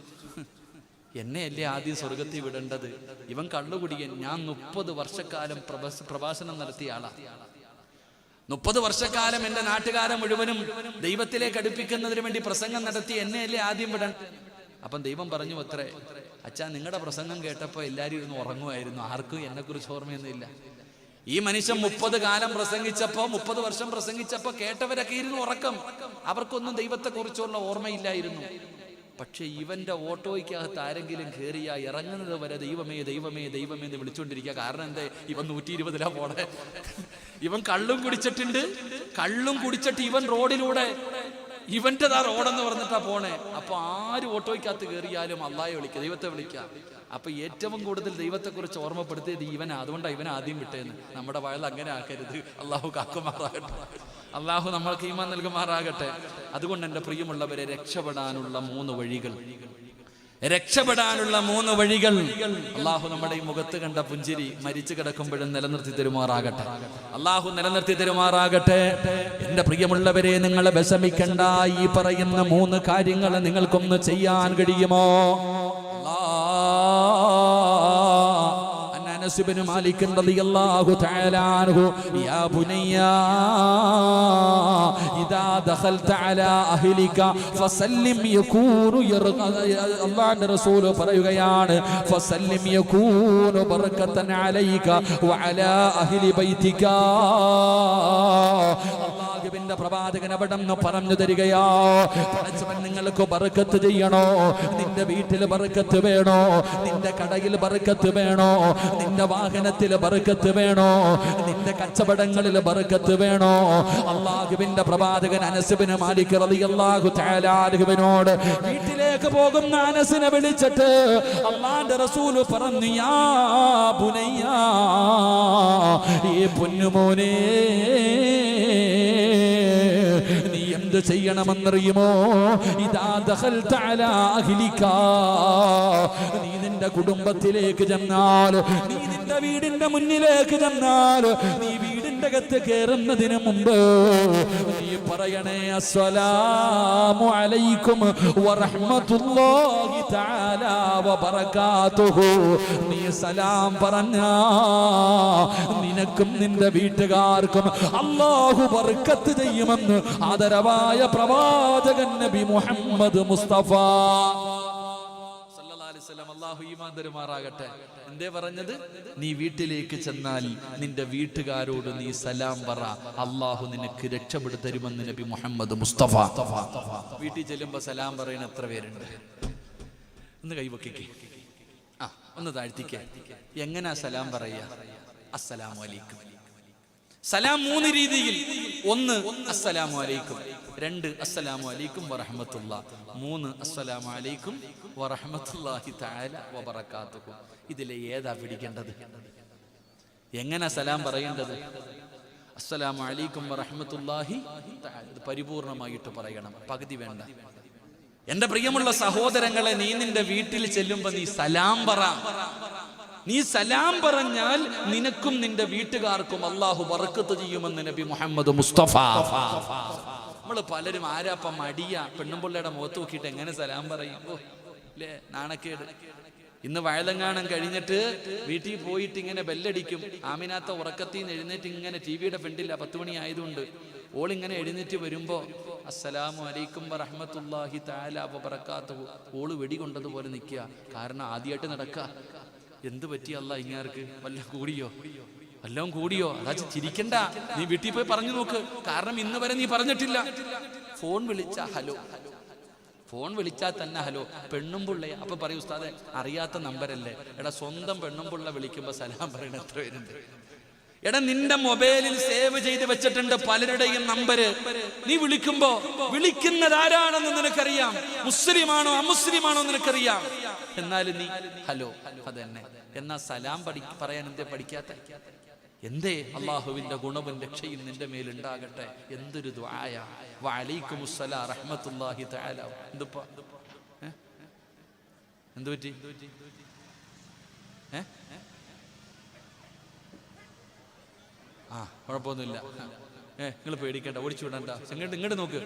എന്നെയല്ലേ ആദ്യം സ്വർഗത്തിൽ വിടേണ്ടത്? ഇവൻ കള്ളുകുടിയൻ, ഞാൻ 30 വർഷക്കാലം പ്രഭാഷണം നടത്തിയ ആളാ. 30 വർഷക്കാലം എന്റെ നാട്ടുകാരെ മുഴുവനും ദൈവത്തിലേക്ക് അടുപ്പിക്കുന്നതിന് വേണ്ടി പ്രസംഗം നടത്തി, എന്നെയല്ലേ ആദ്യം വിടണം. അപ്പം ദൈവം പറഞ്ഞു അത്രേ, അച്ഛാ നിങ്ങളുടെ പ്രസംഗം കേട്ടപ്പോൾ എല്ലാവരും ഇരുന്ന് ഉറങ്ങുമായിരുന്നു, ആർക്കും എന്നെ കുറിച്ച് ഓർമ്മയൊന്നുമില്ല. ഈ മനുഷ്യൻ 30 വർഷം പ്രസംഗിച്ചപ്പോ കേട്ടവരൊക്കെ ഇരുന്ന് ഉറക്കം, അവർക്കൊന്നും ദൈവത്തെ കുറിച്ചുള്ള ഓർമ്മയില്ലായിരുന്നു. പക്ഷെ ഇവന്റെ ഓട്ടോയ്ക്കകത്ത് ആരെങ്കിലും കയറിയാ ഇറങ്ങുന്നത് വരെ ദൈവമേ ദൈവമേ ദൈവമേ എന്ന് വിളിച്ചുകൊണ്ടിരിക്കുക. കാരണം എന്താ? ഇവൻ 120 പോണെ. ഇവൻ കള്ളും കുടിച്ചിട്ടുണ്ട്. കള്ളും കുടിച്ചിട്ട് ഇവൻ റോഡിലൂടെ ഇവൻ്റെതാ റോഡെന്ന് പറഞ്ഞിട്ടാ പോണേ. അപ്പൊ ആര് ഓട്ടോയ്ക്കകത്ത് കയറിയാലും അള്ളാഹെ വിളിക്കുക, ദൈവത്തെ വിളിക്കുക. അപ്പൊ ഏറ്റവും കൂടുതൽ ദൈവത്തെക്കുറിച്ച് ഓർമ്മപ്പെടുത്തിയത് ഇവനാ, അതുകൊണ്ടാണ് ഇവൻ ആദ്യം വിട്ടേന്ന്. നമ്മുടെ വയൽ അങ്ങനെ ആക്കരുത്. അള്ളാഹു കാക്കുമാറാകട്ടെ, അള്ളാഹു നമ്മൾക്ക് ഈമാൻ നൽകുമാറാകട്ടെ. അതുകൊണ്ട് എൻ്റെ പ്രിയമുള്ളവരെ, രക്ഷപ്പെടാനുള്ള 3 വഴികൾ, രക്ഷപ്പെടാനുള്ള 3 വഴികൾ അള്ളാഹു നമ്മുടെ ഈ മുഖത്ത് കണ്ട പുഞ്ചിരി മരിച്ചു കിടക്കുമ്പോഴും നിലനിർത്തി തരുമാറാകട്ടെ. അള്ളാഹു നിലനിർത്തി തരുമാറാകട്ടെ. എന്റെ പ്രിയമുള്ളവരെ, നിങ്ങൾ വിഷമിക്കണ്ട. ഈ പറയുന്ന 3 കാര്യങ്ങൾ നിങ്ങൾക്കൊന്ന് ചെയ്യാൻ കഴിയുമോ? അനസ് ഇബ്നു മാലിക് റളിയല്ലാഹു തആല അൻഹു, യാ ബുനയ്യ ഇദാ ദഖൽത അലാ അഹ്ലിക ഫസല്ലിം യകൂനു അല്ലാഹുവിന്റെ റസൂൽ പറയുകയാണ്, ഫസല്ലിം യകൂനു ബറകതൻ അലൈക വഅലാ അഹ്ലി ബൈതിക. അല്ലാഹുവിന്റെ പ്രവാചകൻ അവിടെന്ന് പറഞ്ഞു തരികയാ, പടച്ചവൻ നിങ്ങൾക്ക് ബർക്കത്ത് ചെയ്യണോ? നിന്റെ വീട്ടിൽ ബർക്കത്ത് വേണോ? നിന്റെ കടയിൽ ബർക്കത്ത് വേണോ? നിന്റെ വാഹനത്തിൽ ബർക്കത്ത് വേണോ? നിന്റെ കച്ചവടങ്ങളിൽ ബർക്കത്ത് വേണോ? അല്ലാഹുവിന്റെ പ്രവാചകൻ അനസ് ഇബ്നു മാലിക് റളിയല്ലാഹു തആല അൻഹുവിനോട് വീട്ടിലേക്ക് പോകുന്ന അനസിനെ വിളിച്ചിട്ട് അല്ലാഹുവിന്റെ റസൂൽ പറഞ്ഞു, യാ ബുനയ്യ, ഈ പൊന്നുമോനെ, നീ എന്ത് ചെയ്യണമെന്നറിയുമോ? ഇദാ ദഖൽത അലാ അഹ്ലിക, നീ നിന്റെ കുടുംബത്തിലേക്ക് ചെന്നാൽ, നീ നിന്റെ വീടിന്റെ മുന്നിലേക്ക് ചെന്നാൽ, നീ വീടിന്റെ അകത്ത് കയറുന്നതിന് മുമ്പ് നീ പറയണേ, അസ്സലാമു അലൈക്കും വറഹ്മത്തുള്ളാഹി തആല വബറകാതുഹു. നീ സലാം പറഞ്ഞാ നിനക്കും നിന്റെ വീട്ടുകാർക്കും അല്ലാഹു ബർക്കത്ത് ചെയ്യുമെന്ന് ആദരവായ പ്രവാചകൻ നബി മുഹമ്മദ് മുസ്തഫ സല്ലല്ലാഹു അലൈഹി വസല്ലം. അല്ലാഹു ഈമാൻ തരുമാറാകട്ടെ. എന്തേ പറഞ്ഞത്? നീ വീട്ടിലേക്ക് ചെന്നാൽ നിന്റെ വീട്ടുകാരോട് നീ സലാം പറ, അല്ലാഹു നിനക്ക് രക്ഷപ്പെടുത്തി തരുമെന്ന് നബി മുഹമ്മദ് മുസ്തഫ. വീട്ടിൽ ചെല്ലുമ്പോ സലാം പറയുന്ന എത്ര പേരുണ്ട്? ഒന്ന് കൈവക്കിക്കേ, ഒന്ന് താഴ്ത്തിക്കേ. എങ്ങനാ സലാം പറയാ? അസ്സലാമു അലൈക്കും. സലാം 3 രീതിയിൽ. 1 അസ്സലാമു അലൈക്കും, 2 അസ്സലാമു അലൈക്കും വറഹ്മത്തുള്ളാഹി, 3 അസ്സലാമു അലൈക്കും വറഹ്മത്തുള്ളാഹി തആല വബറകാതുഹു. ഇതിലെ ഏതാ പിടിക്കേണ്ടത്? എങ്ങനെ സലാം പറയേണ്ടത്? അസ്സലാമു അലൈക്കും വറഹ്മത്തുള്ളാഹി തആല. ഇത് പരിപൂർണമായിട്ട് പറയണം, പകുതി വേണ്ട. എന്റെ പ്രിയമുള്ള സഹോദരങ്ങളെ, നീ നിന്റെ വീട്ടിൽ ചെല്ലുമ്പോ നീ സലാം പറ. നീ സലാം പറഞ്ഞാൽ നിനക്കും നിന്റെ വീട്ടുകാർക്കും അല്ലാഹു ബർക്കത്ത് ചെയ്യുമെന്ന് നബി മുഹമ്മദ് മുസ്തഫ. നമ്മള് പലരും ആരാപ്പം മടിയ പെണ്ണുമ്പിള്ളയുടെ മുഖത്ത് നോക്കിയിട്ട് എങ്ങനെ സലാം പറയും? അല്ലേ, നാണക്കേട്. ഇന്ന് വയലങ്ങാനം കഴിഞ്ഞിട്ട് വീട്ടിൽ പോയിട്ട് ഇങ്ങനെ ബെല്ലടിക്കും. ആമിനാത്ത ഉറക്കത്തിൽ നിന്ന് എഴുന്നേറ്റ് ഇങ്ങനെ ടിവിയുടെ ഫ്രണ്ടില്ല, 10 മണി ആയതുകൊണ്ട് ഓളിങ്ങനെ എഴുന്നേറ്റ് വരുമ്പോ അസ്സലാമു അലൈക്കും വറഹ്മത്തുള്ളാഹി തആല വബറകാതുഹു, ഓള് വെടികൊണ്ടതുപോലെ നിൽക്കുക. കാരണം ആദ്യമായിട്ട് നടക്കുക. എന്ത് പറ്റി അല്ലാ ഇങ്ങാർക്ക്? വല്ലതും കൂടിയോ? വല്ലതും കൂടിയോ? അതാ ചിരിക്കണ്ട, നീ വീട്ടിൽ പോയി പറഞ്ഞു നോക്ക്. കാരണം ഇന്ന് വരെ നീ പറഞ്ഞിട്ടില്ല. ഫോൺ വിളിച്ചാ ഹലോ, ഫോൺ വിളിച്ചാൽ തന്നെ ഹലോ. പെണ്ണുംപിള്ളയെ അപ്പൊ പറയും, ഉസ്താദെ അറിയാത്ത നമ്പരല്ലേ. എടാ, സ്വന്തം പെണ്ണുംപിള്ള വിളിക്കുമ്പോ സലാം പറയണ എത്ര പേരുണ്ട്? എടാ, നിന്റെ മൊബൈലിൽ സേവ് ചെയ്ത് വെച്ചിട്ടുണ്ട് പലരുടെയും നമ്പര്. നീ വിളിക്കുമ്പോ വിളിക്കുന്നത് ആരാണെന്ന് നിനക്കറിയാം. മുസ്ലിമാണോ അമുസ്ലിമാണോ നിനക്കറിയാം. എന്നാലും നീ ഹലോ, അതന്നെ. എന്നാ സലാം പറയാൻ എന്തേ പഠിക്കാത്ത? എന്തേ? അള്ളാഹുവിന്റെ ഗുണവും രക്ഷയും നിന്റെ മേലുണ്ടാകട്ടെ. എന്തൊരു ദുആയ. വഅലൈക്കുമുസ്സലാം റഹ്മത്തുള്ളാഹി തആല. എന്തുപ്പാ എന്തു പറ്റി? കുഴപ്പമൊന്നുമില്ല. നിങ്ങൾ പേടിക്കണ്ട, ഓടിച്ചു വിടണ്ട. ഇങ്ങോട്ട് നോക്ക്.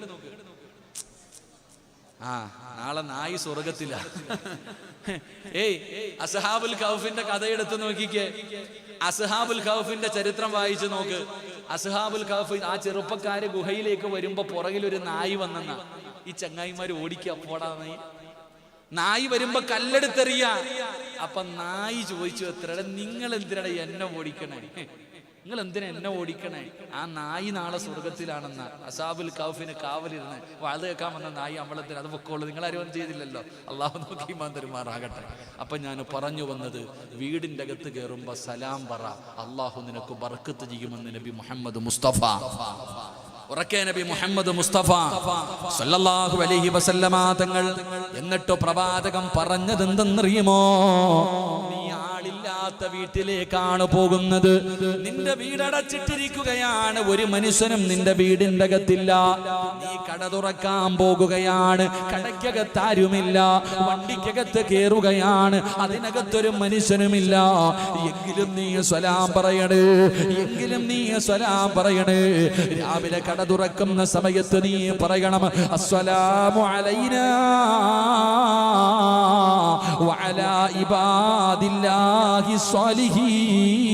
നാളെ നായി സ്വർഗത്തില. ഏയ്, അസ്ഹാബുൽ കൗഫിന്റെ കഥ എടുത്ത് നോക്കിക്കേ. അസ്ഹാബുൽ കൗഫിന്റെ ചരിത്രം വായിച്ചു നോക്ക്. അസ്ഹാബുൽ കൗഫ്, ആ ചെറുപ്പക്കാര് ഗുഹയിലേക്ക് വരുമ്പോ പുറകിലൊരു നായി വന്നെന്ന ഈ ചങ്ങായിമാര് ഓടിക്കുക. പോടാ നായി. നായി വരുമ്പോ കല്ലെടുത്തെറിയ. അപ്പൊ നായി ചോദിച്ചു, എത്രയുടെ നിങ്ങൾ എന്തിനാ എന്നെ ഓടിക്കണേ? നിങ്ങൾ എന്തിനാ എന്നെ ഓടിക്കണേ? ആ നായി നാളെ സ്വർഗത്തിലാണെന്ന അസ്ഹാബുൽ കൗഫിന് കാവലിരുന്ന് വാഴ കേൾക്കാൻ വന്ന നായി അമ്പലത്തിൽ അത് പൊക്കോളൂ. നിങ്ങളാരും ഒന്നും ചെയ്തില്ലല്ലോ. അള്ളാഹു നോക്കി ഈമാൻ തരുമാറാകട്ടെ. അപ്പൊ ഞാൻ പറഞ്ഞു വന്നത്, വീടിന്റെ അകത്ത് കയറുമ്പോ സലാം പറ, അള്ളാഹു നിനക്ക് ബർക്കത്ത് ചെയ്യുമെന്ന് നബി മുഹമ്മദ് മുസ്തഫ. ഉറക്കെ നബി മുഹമ്മദ് മുസ്തഫ സല്ലല്ലാഹു അലൈഹി വസല്ലമ തങ്ങൾ. എന്നിട്ട് പ്രവാചകൻ പറഞ്ഞത് എന്തെന്നറിയുമോ? നീ ആളില്ലാത്ത വീട്ടിലേക്കാണ് പോകുന്നത്. നിന്റെ വീടടച്ചിട്ടിരിക്കുകയാണ്, ഒരു മനുഷ്യനും നിന്റെ വീടിന്റെ അകത്തില്ല. നീ കട തുറക്കാൻ പോകുകയാണ്, കടയ്ക്കകത്താരുമില്ല. വണ്ടിക്കകത്ത് കയറുകയാണ്, അതിനകത്തൊരു മനുഷ്യനുമില്ല. എങ്കിലും നീ സ്വലാം പറയണേ, എങ്കിലും നീ സ്വലാം പറയണേ. രാവിലെ കട തുറക്കുന്ന സമയത്ത് നീ പറയണം, അസ്സലാമു അലൈനാ വഅലാ ഇബാദില്ലാഹി സ്വാലിഹീൻ.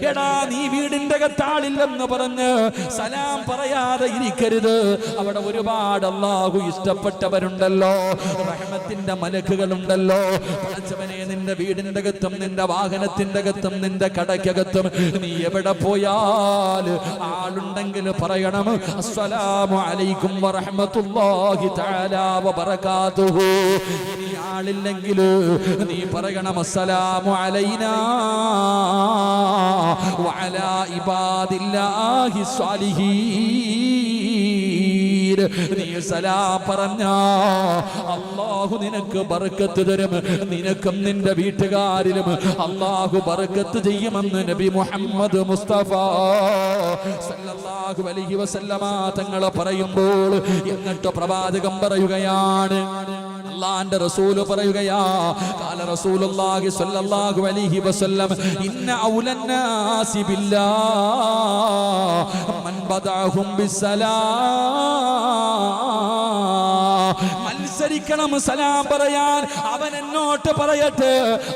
എടാ, നീ വീടിന്റെ അകത്താളില്ലെന്ന് പറഞ്ഞ് സലാം പറയാതെ ഇരിക്കരുത്. അവിടെ ഒരുപാട് അല്ലാഹു ഇഷ്ടപ്പെട്ടവരുണ്ടല്ലോ, റഹ്മത്തിന്റെ മലക്കുകളുണ്ടല്ലോ. പടച്ചവനെ, നിന്റെ വീടിന്റെ അകത്തും നിന്റെ വാഹനത്തിന്റെ അകത്തും നിന്റെ കടയ്ക്കകത്തും നീ എവിടെ പോയാൽ ആളുണ്ടെങ്കിൽ പറയണം, അസ്സലാമു അലൈക്കും വറഹ്മത്തുള്ളാഹി തആല വബറകാതുഹു. ഇനി ആളില്ലെങ്കിൽ നീ പറയണം, അസ്സലാമു അലൈനാ വഅലാ ഇബാദില്ലാഹി സ്വാലിഹീൻ. നീ സലാം പറഞ്ഞാ അല്ലാഹു നിനക്ക് ബർക്കത്ത് തരും. നിനക്കും നിന്റെ വീട്ടുകാരിലും അല്ലാഹു ബർക്കത്ത് ചെയ്യുമെന്ന് നബി മുഹമ്മദ് മുസ്തഫ സല്ലല്ലാഹു അലൈഹി വസല്ലമ തങ്ങൾ പറയുമ്പോൾ, എന്നിട്ട് പ്രവാചകൻ പറയുകയാണ്, അല്ലാഹുവിന്റെ റസൂൽ പറയുകയാ, ഖാല റസൂലുള്ളാഹി സ്വല്ലല്ലാഹു അലൈഹി വസല്ലം, ഇന്ന ഔലന്നാസി ബില്ലാഹ് മൻ ബദഅഹും ബിസ്സലാം. മത്സരിക്കണം സലാം പറയാൻ. അവൻ എന്നോട് പറയട്ടെ,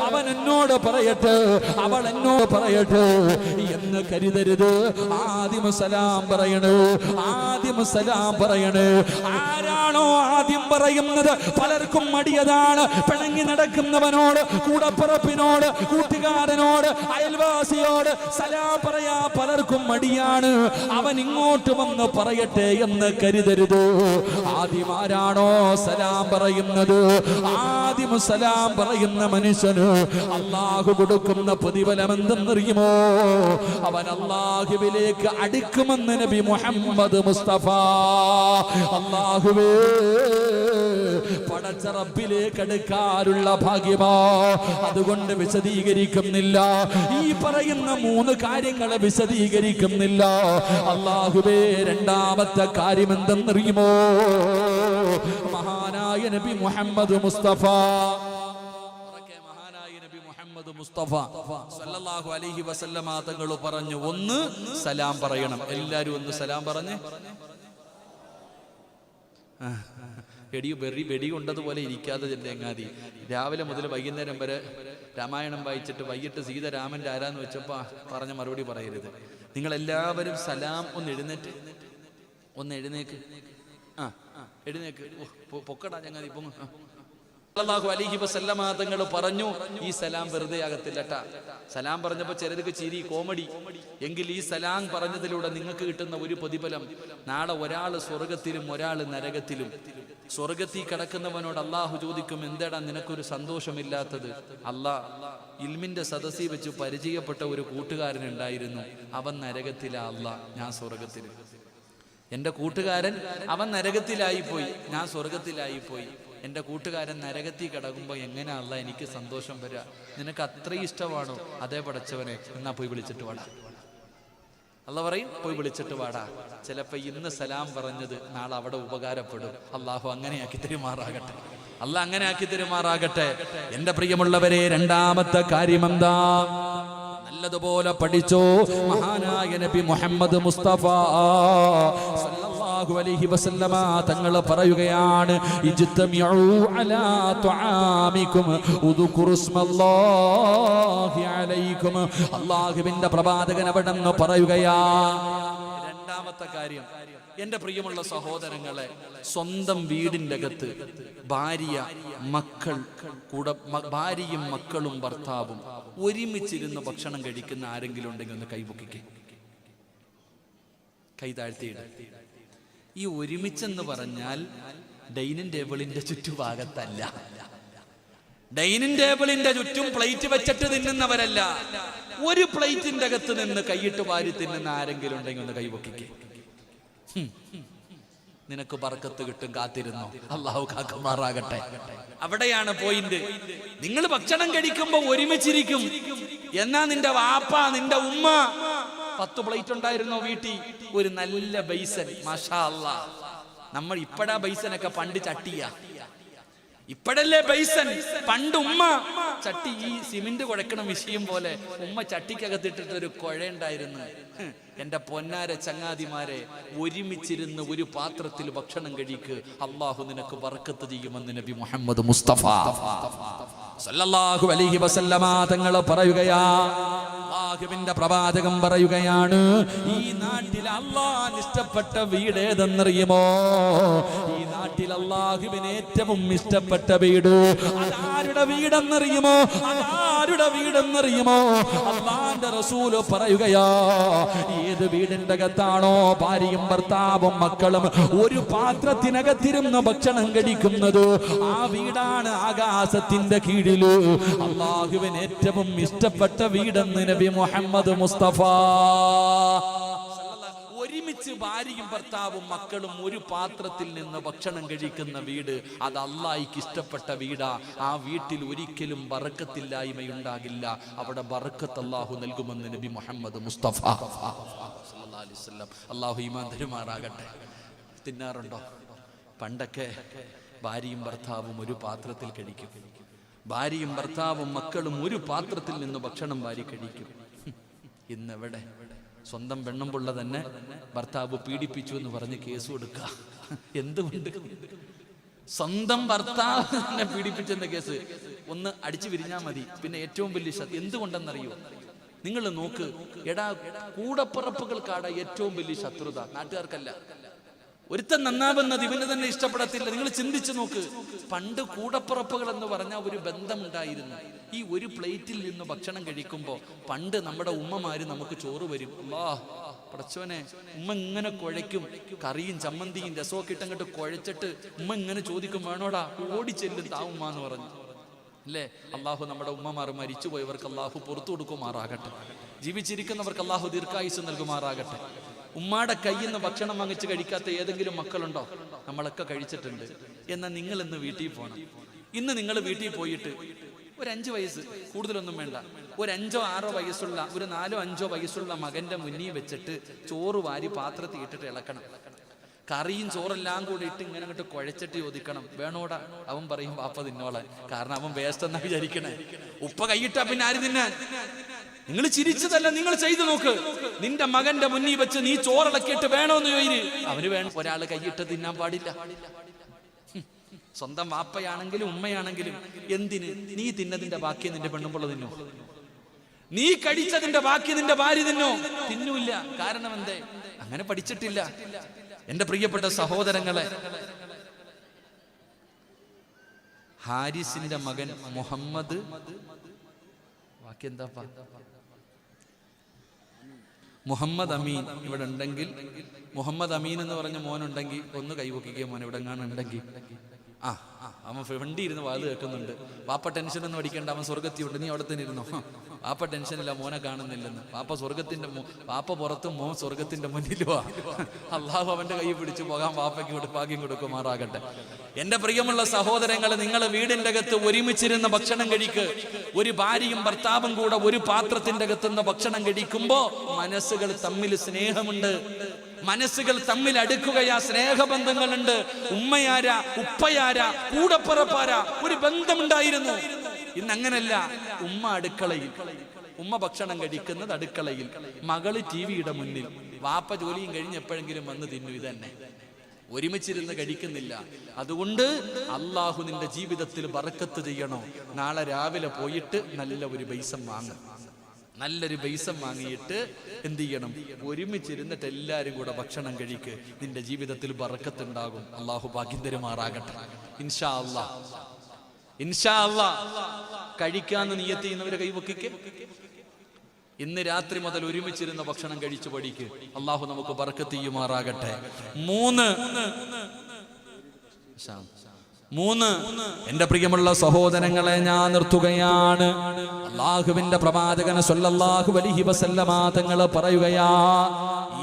അവൻ എന്നോട് പറയട്ടെ, അവൾ എന്നോട് പറയട്ടെ എന്ന് കരുതരുത്. ആദ്യം സലാം പറയണേ, ആദ്യം സലാം പറയണേ. ആരാണോ ആദ്യം പറയുന്നത് പലർക്കും മടിയതാണ്. പിണങ്ങി നടക്കുന്നവനോട്, കൂടപ്പിറപ്പിനോട്, കൂട്ടുകാരനോട്, അയൽവാസിയോട് സലാം പറയാ പലർക്കും മടിയാണ്. അവൻ ഇങ്ങോട്ട് വന്ന് പറയട്ടെ എന്ന് കരുതരുത്. ആദ്യം ആരാണോ സലാം പറയുന്നത്, ആദ്യം സലാം പറയുന്ന മനുഷ്യന് അല്ലാഹു കൊടുക്കുന്ന പ്രതിഫലം എന്തെന്നറിയുമോ? അവൻ അല്ലാഹുവിലേക്ക് അടുക്കുമെന്ന് നബി മുഹമ്മദ് മുസ്തഫ. അല്ലാഹുവേ, പടച്ച റബ്ബിലേക്ക് അടുക്കാനുള്ള ഭാഗ്യമാ. അതുകൊണ്ട് വിശദീകരിക്കുന്നില്ല, ഈ പറയുന്ന 3 കാര്യങ്ങളെ വിശദീകരിക്കുന്നില്ല. അല്ലാഹുവേ, രണ്ടാമത്തെ കാര്യം എന്തെന്നറിയുമോ? മഹാനായ നബി മുഹമ്മദ് മുസ്തഫ, മഹാനായ നബി മുഹമ്മദ് മുസ്തഫ സല്ലല്ലാഹു അലൈഹി വസല്ലമ തങ്ങൾ പറഞ്ഞു, ഒന്ന് സലാം പറയണം. എല്ലാരും ഒന്ന് സലാം പറഞ്ഞ്. വെടി കൊണ്ടതുപോലെ ഇരിക്കാതെ ചെല്ലേങ്ങാതി. രാവിലെ മുതൽ വൈകുന്നേരം വരെ രാമായണം വായിച്ചിട്ട് വൈകിട്ട് സീതാരാമന്റെ ആരാന്ന് വെച്ചപ്പോ പറഞ്ഞ മറുപടി പറയരുത്. നിങ്ങൾ എല്ലാവരും സലാം ഒന്ന് എഴുന്നേറ്റ്, ഒന്ന് എഴുന്നേക്ക്. എഴുന്നേക്ക്, പൊക്കടാ ചങ്ങാതി, പൊങ്ങ്. സല്ലല്ലാഹു അലൈഹി വസല്ലമ തങ്ങൾ പറഞ്ഞു, ഈ സലാം വെറുതെ ആകത്തില്ലട്ടാ. സലാം പറഞ്ഞപ്പോ ചിലർക്ക് ചിരി, കോമഡി. എങ്കിൽ ഈ സലാം പറഞ്ഞതിലൂടെ നിങ്ങൾക്ക് കിട്ടുന്ന ഒരു പ്രതിഫലം, നാളെ ഒരാൾ സ്വർഗത്തിലും ഒരാൾ നരകത്തിലും. സ്വർഗത്തിൽ കിടക്കുന്നവനോട് അള്ളാഹു ചോദിക്കും, എന്താടാ നിനക്കൊരു സന്തോഷമില്ലാത്തത്? ഇൽമിന്റെ സദസ്സിൽ വെച്ച് പരിചയപ്പെട്ട ഒരു കൂട്ടുകാരൻ ഉണ്ടായിരുന്നു, അവൻ നരകത്തിലാ, ഞാൻ സ്വർഗത്തിലും. എൻ്റെ കൂട്ടുകാരൻ അവൻ നരകത്തിലായിപ്പോയി, ഞാൻ സ്വർഗത്തിലായിപ്പോയി. എൻ്റെ കൂട്ടുകാരൻ നരകത്തിൽ കിടക്കുമ്പോൾ എങ്ങനെ എനിക്ക് സന്തോഷം വരിക? നിനക്ക് അത്രയും ഇഷ്ടമാണോ? അതേ പടച്ചവനെ, എന്നാ പോയി വിളിച്ചിട്ട് വാടാ. പറയും, പോയി വിളിച്ചിട്ട് വാടാ. ചിലപ്പോ ഇന്ന് സലാം പറഞ്ഞത് നാളെ അവിടെ ഉപകാരപ്പെടും. അള്ളാഹു അങ്ങനെയാക്കി തെരുമാറാകട്ടെ, അങ്ങനെ ആക്കി തെരുമാറാകട്ടെ. എന്റെ പ്രിയമുള്ളവരെ, രണ്ടാമത്തെ കാര്യം എന്താ? നല്ലതുപോലെ പഠിച്ചോ. മഹാനായ നബി മുഹമ്മദ് മുസ്തഫ സല്ലല്ലാഹു അലൈഹി വസല്ലമ തങ്ങൾ പറയുകയാണ്, ഇജ്തമിഉ അലാ തുആമികും ഉദ്കുറു ഇസ്മല്ലാഹി അലൈക്കും. അല്ലാഹുവിന്റെ പ്രവാചകൻ അവിടെ നിന്ന് പറയുകയാ. രണ്ടാമത്തെ കാര്യം, എന്റെ പ്രിയമുള്ള സഹോദരങ്ങളെ, സ്വന്തം വീടിന്റെ അകത്ത് ഭാര്യയും മക്കളും ഭർത്താവും ഒരുമിച്ചിരുന്ന് ഭക്ഷണം കഴിക്കുന്ന ആരെങ്കിലും ഉണ്ടെങ്കിൽ ഒന്ന് കൈപൊക്കിക്കേ, കൈ താഴ്ത്തിയിട. ഈ ഒരുമിച്ചെന്ന് പറഞ്ഞാൽ ഡൈനിങ് ടേബിളിന്റെ ചുറ്റുഭാഗത്തല്ല, ഡൈനിങ് ടേബിളിന്റെ ചുറ്റും പ്ലേറ്റ് വെച്ചിട്ട് തിന്നുന്നവരല്ല. ഒരു പ്ലേറ്റിന്റെ അകത്ത് നിന്ന് കൈയിട്ട് വാരി തിന്നുന്ന ആരെങ്കിലും ഉണ്ടെങ്കിൽ ഒന്ന് കൈവക്കിക്കേ. നിനക്ക് ബർക്കത്ത് കിട്ടും, കാത്തിരുന്നോ. അല്ലാഹു കാക്കുമാറാകട്ടെ. അവിടെയാണ് പോയിന്റ്. നിങ്ങൾ ഭക്ഷണം കഴിക്കുമ്പോ ഒരുമിച്ചിരിക്കും. എന്നാ നിന്റെ വാപ്പ, നിന്റെ ഉമ്മ 10 പ്ലേറ്റ് ഉണ്ടായിരുന്നോ വീട്ടിൽ? ഒരു നല്ല ബൈസൻ, മാഷാ അല്ലാഹ്. നമ്മൾ ഇപ്പഴാ ബൈസനൊക്കെ, പണ്ട് ചട്ടിയാ. ഇപ്പഴല്ലേ ബൈസൻ. പണ്ട് ഉമ്മ ചട്ടി, ഈ സിമെന്റ് കുഴക്കണ വിഷയം പോലെ ഉമ്മ ചട്ടിക്കകത്തിട്ടിട്ടൊരു കുഴയുണ്ടായിരുന്നു. എന്റെ പൊന്നാര ചങ്ങാതിമാരെ, ഒരുമിച്ചിരുന്ന് ഒരു പാത്രത്തിൽ ഭക്ഷണം കഴിക്ക്, അള്ളാഹു നിനക്ക് ബർക്കത്ത് ചെയ്യുമെന്ന് നബി മുഹമ്മദ് മുസ്തഫ സല്ലല്ലാഹു അലൈഹി വസല്ലമ തങ്ങൾ പറയുകയാ. അല്ലാഹുവിന്റെ പ്രവാചകം പറയുകയാണ്, ഈ നാട്ടിൽ അല്ലാഹുവിന് ഇഷ്ടപ്പെട്ട വീട് ഏതെന്നറിയുമോ? ഈ നാട്ടിൽ അല്ലാഹുവിന് ഏറ്റവും ഇഷ്ടപ്പെട്ട വീട് അതാരുടെ വീടെന്നറിയുമോ? അതാരുടെ വീടെന്നറിയുമോ? അല്ലാഹുവിന്റെ റസൂൽ പറയുകയാ, ഏത് വീടിന്റെ അകത്താണോ ഭാര്യയും ഭർത്താവും മക്കളും ഒരു പാത്രത്തിനകത്തിരുന്ന് ഭക്ഷണം കഴിക്കുന്നത്, ആ വീടാണ് ആകാശത്തിന്റെ കീഴില് അല്ലാഹുവിന് ഏറ്റവും ഇഷ്ടപ്പെട്ട വീടെന്ന് നബി മുഹമ്മദ് മുസ്തഫ. ഒരുമിച്ച് ഭാര്യയും ഭർത്താവും മക്കളും ഒരു പാത്രത്തിൽ നിന്ന് ഭക്ഷണം കഴിക്കുന്ന വീട്, അത് അല്ലാഹുവിന് ഇഷ്ടപ്പെട്ട വീടാ. ആ വീട്ടിൽ ഒരിക്കലും ബർക്കത്തില്ലായ്മയുണ്ടാകില്ല. അവിടെ ബർക്കത്ത് അല്ലാഹു നൽകുമെന്ന് നബി മുഹമ്മദ് മുസ്തഫ സല്ലല്ലാഹു അലൈഹി വസല്ലം. അല്ലാഹു ഈമാൻ തരുമാറാകട്ടെ. തിന്നാറുണ്ടോ? പണ്ടൊക്കെ ഭാര്യയും ഭർത്താവും ഒരു പാത്രത്തിൽ കഴിക്കും. ഭാര്യയും ഭർത്താവും മക്കളും ഒരു പാത്രത്തിൽ നിന്ന് ഭക്ഷണം വാരി കഴിക്കും. ഇന്നെവിടെ? സ്വന്തം പെണ്ണുമ്പുള്ള തന്നെ ഭർത്താവ് പീഡിപ്പിച്ചു എന്ന് പറഞ്ഞ് കേസ് കൊടുക്കുക. എന്തുകൊണ്ട്? സ്വന്തം ഭർത്താവ് തന്നെ പീഡിപ്പിച്ചെന്ന കേസ് ഒന്ന് അടിച്ചു വിരിഞ്ഞാൽ മതി. പിന്നെ ഏറ്റവും വലിയ എന്തുകൊണ്ടെന്നറിയോ? നിങ്ങൾ നോക്ക്, എടാ, കൂടപ്പിറപ്പുകൾക്കാടാ ഏറ്റവും വലിയ ശത്രുത, നാട്ടുകാർക്കല്ല. ഒരുത്തൻ നന്നാവുന്നത് ഇവന് തന്നെ ഇഷ്ടപ്പെടത്തില്ല. നിങ്ങൾ ചിന്തിച്ചു നോക്ക്. പണ്ട് കൂടപ്പിറപ്പുകൾ എന്ന് പറഞ്ഞ ഒരു ബന്ധമുണ്ടായിരുന്നു. ഈ ഒരു പ്ലേറ്റിൽ നിന്ന് ഭക്ഷണം കഴിക്കുമ്പോൾ പണ്ട് നമ്മുടെ ഉമ്മമാര് നമുക്ക് ചോറ് വരും. അല്ലാഹ് പടച്ചോനെ, ഉമ്മ ഇങ്ങനെ കുഴയ്ക്കും, കറിയും ചമ്മന്തിയും രസമൊക്കെ ഇട്ടങ്ങോട്ട് കുഴച്ചിട്ട് ഉമ്മ ഇങ്ങനെ ചോദിക്കും, വേണോടാ? ഓടിച്ചെല്ലും താ ഉമ്മ എന്ന് പറഞ്ഞു അല്ലേ? അള്ളാഹു നമ്മുടെ ഉമ്മമാർ മരിച്ചുപോയവർക്ക് അള്ളാഹു പുറത്തു കൊടുക്കുമാറാകട്ടെ. ജീവിച്ചിരിക്കുന്നവർക്ക് അള്ളാഹു ദീർഘായുസ് നൽകുമാറാകട്ടെ. ഉമ്മാടെ കയ്യിൽ നിന്ന് ഭക്ഷണം വാങ്ങിച്ച് കഴിക്കാത്ത ഏതെങ്കിലും മക്കളുണ്ടോ? നമ്മളൊക്കെ കഴിച്ചിട്ടുണ്ട്. എന്നാൽ നിങ്ങൾ ഇന്ന് വീട്ടിൽ പോകണം. ഇന്ന് നിങ്ങൾ വീട്ടിൽ പോയിട്ട് ഒരു 5 വയസ്സ്, കൂടുതലൊന്നും വേണ്ട, ഒരു 5 6 വയസ്സുള്ള, ഒരു 4 5 വയസ്സുള്ള മകന്റെ മുന്നിൽ വെച്ചിട്ട് ചോറ് വാരി പാത്രത്തിൽ ഇട്ടിട്ട് ഇളക്കണം. കറിയും ചോറെല്ലാം കൂടി ഇട്ട് ഇങ്ങനെ അങ്ങോട്ട് കുഴച്ചിട്ട് ചോദിക്കണം, വേണോടാ? അവൻ പറയും, പാപ്പ തിന്നോളാൻ. കാരണം അവൻ വേസ്റ്റ് എന്നാ വിചാരിക്കണേ. ഉപ്പ കൈയിട്ടാ പിന്നെ ആര് തിന്നാൻ? നിങ്ങൾ ചിരിച്ചതല്ല, നിങ്ങൾ ചെയ്തു നോക്ക്. നിന്റെ മകന്റെ മുന്നിൽ വെച്ച് നീ ചോറിളക്കിയിട്ട് വേണോന്ന് ചോദിര്, അവന് വേണം. ഒരാള് കൈയിട്ട് തിന്നാൻ പാടില്ല. സ്വന്തം വാപ്പയാണെങ്കിലും ഉമ്മയാണെങ്കിലും. എന്തിന്? നീ തിന്നതിന്റെ ബാക്കി നിന്റെ പെണ്ണുമ്പോൾ തിന്നോ? നീ കഴിച്ചതിന്റെ ബാക്കി നിന്റെ ഭാര്യ തിന്നോ? തിന്നൂല്ല. കാരണം എന്തേ? അങ്ങനെ പഠിച്ചിട്ടില്ല. എന്റെ പ്രിയപ്പെട്ട സഹോദരങ്ങളെ, ഹാരിസിന്റെ മകൻ മുഹമ്മദ്, ബാക്കി എന്താ, മുഹമ്മദ് അമീൻ ഇവിടെ ഉണ്ടെങ്കിൽ, മുഹമ്മദ് അമീൻ എന്ന് പറഞ്ഞ മോനുണ്ടെങ്കിൽ ഒന്ന് കൈവക്കിക്കുക. മോൻ ഇവിടെ ഉണ്ടെങ്കിൽ അവൻ ഫ്രണ്ടി ഇരുന്ന് വാത് കേൾക്കുന്നുണ്ട്. പാപ്പ ടെൻഷൻ ഒന്നും അടിക്കേണ്ട, അവൻ സ്വർഗത്തിയുണ്ട്, നീ അവിടെ തന്നെ ഇരുന്നോ. പാപ്പ ടെൻഷനില്ല, മോനെ കാണുന്നില്ലെന്ന്. പാപ്പ സ്വർഗത്തിന്റെ പാപ്പ പുറത്തും മോൻ സ്വർഗത്തിന്റെ മുന്നിലുവാ. അള്ളാഹു അവന്റെ കൈ പിടിച്ചു പോകാൻ പാപ്പയ്ക്ക് ഭാഗ്യം കൊടുക്കുമാറാകട്ടെ. എന്റെ പ്രിയമുള്ള സഹോദരങ്ങളെ, നിങ്ങൾ വീടിന്റെ അകത്ത് ഒരുമിച്ചിരുന്ന ഭക്ഷണം കഴിക്ക്. ഒരു ഭാര്യയും ഭർത്താവും കൂടെ ഒരു പാത്രത്തിന്റെ അകത്തുനിന്ന് ഭക്ഷണം കഴിക്കുമ്പോ മനസ്സുകൾ തമ്മിൽ സ്നേഹമുണ്ട്, മനസ്സുകൾ തമ്മിൽ അടുക്കുകയാ, സ്നേഹബന്ധങ്ങളുണ്ട്. ഉമ്മയാരാ, ഉപ്പയാരാ, കൂടപ്പിറപ്പാരാ, ഒരു ബന്ധമുണ്ടായിരുന്നു. ഇന്നങ്ങനല്ല. ഉമ്മ അടുക്കളയിൽ, ഉമ്മ ഭക്ഷണം കഴിക്കുന്നത് അടുക്കളയിൽ, മകള് ടിവിയുടെ മുന്നിൽ, വാപ്പ ജോലിയും കഴിഞ്ഞ് എപ്പോഴെങ്കിലും വന്ന് തിന്നു. ഇതന്നെ, ഒരുമിച്ചിരുന്ന് കഴിക്കുന്നില്ല. അതുകൊണ്ട് അള്ളാഹു നിന്റെ ജീവിതത്തിൽ ബർക്കത്ത് ചെയ്യണോ? നാളെ രാവിലെ പോയിട്ട് നല്ല ഒരു ബൈസം വാങ്ങും. നല്ലൊരു ബൈസം വാങ്ങിയിട്ട് എന്ത് ചെയ്യണം? ഒരുമിച്ചിരുന്നിട്ട് എല്ലാവരും കൂടെ ഭക്ഷണം കഴിക്ക്. നിന്റെ ജീവിതത്തിൽ ബർക്കത്ത് ഉണ്ടാകും. അള്ളാഹു ഭാഗ്യം തരുമാറാകട്ടെ. ഇൻഷാ അല്ലാഹ്, ഇൻഷാ അല്ലാഹ്. കഴിക്കാന്ന് നിയ്യത്ത് ചെയ്യുന്നവരെ കൈവക്കിക്ക്. ഇന്ന് രാത്രി മുതൽ ഒരുമിച്ചിരുന്ന ഭക്ഷണം കഴിച്ചു പഠിക്ക്. അള്ളാഹു നമുക്ക് ബർക്കത്ത് ചെയ്യുമാറാകട്ടെ. 3 എന്റെ പ്രിയമുള്ള സഹോദരങ്ങളെ, ഞാൻ നിർത്തുകയാണ്. അല്ലാഹുവിന്റെ പ്രവാചകൻ സല്ലല്ലാഹു അലൈഹി വസല്ലമ തങ്ങൾ പറയുകയാ,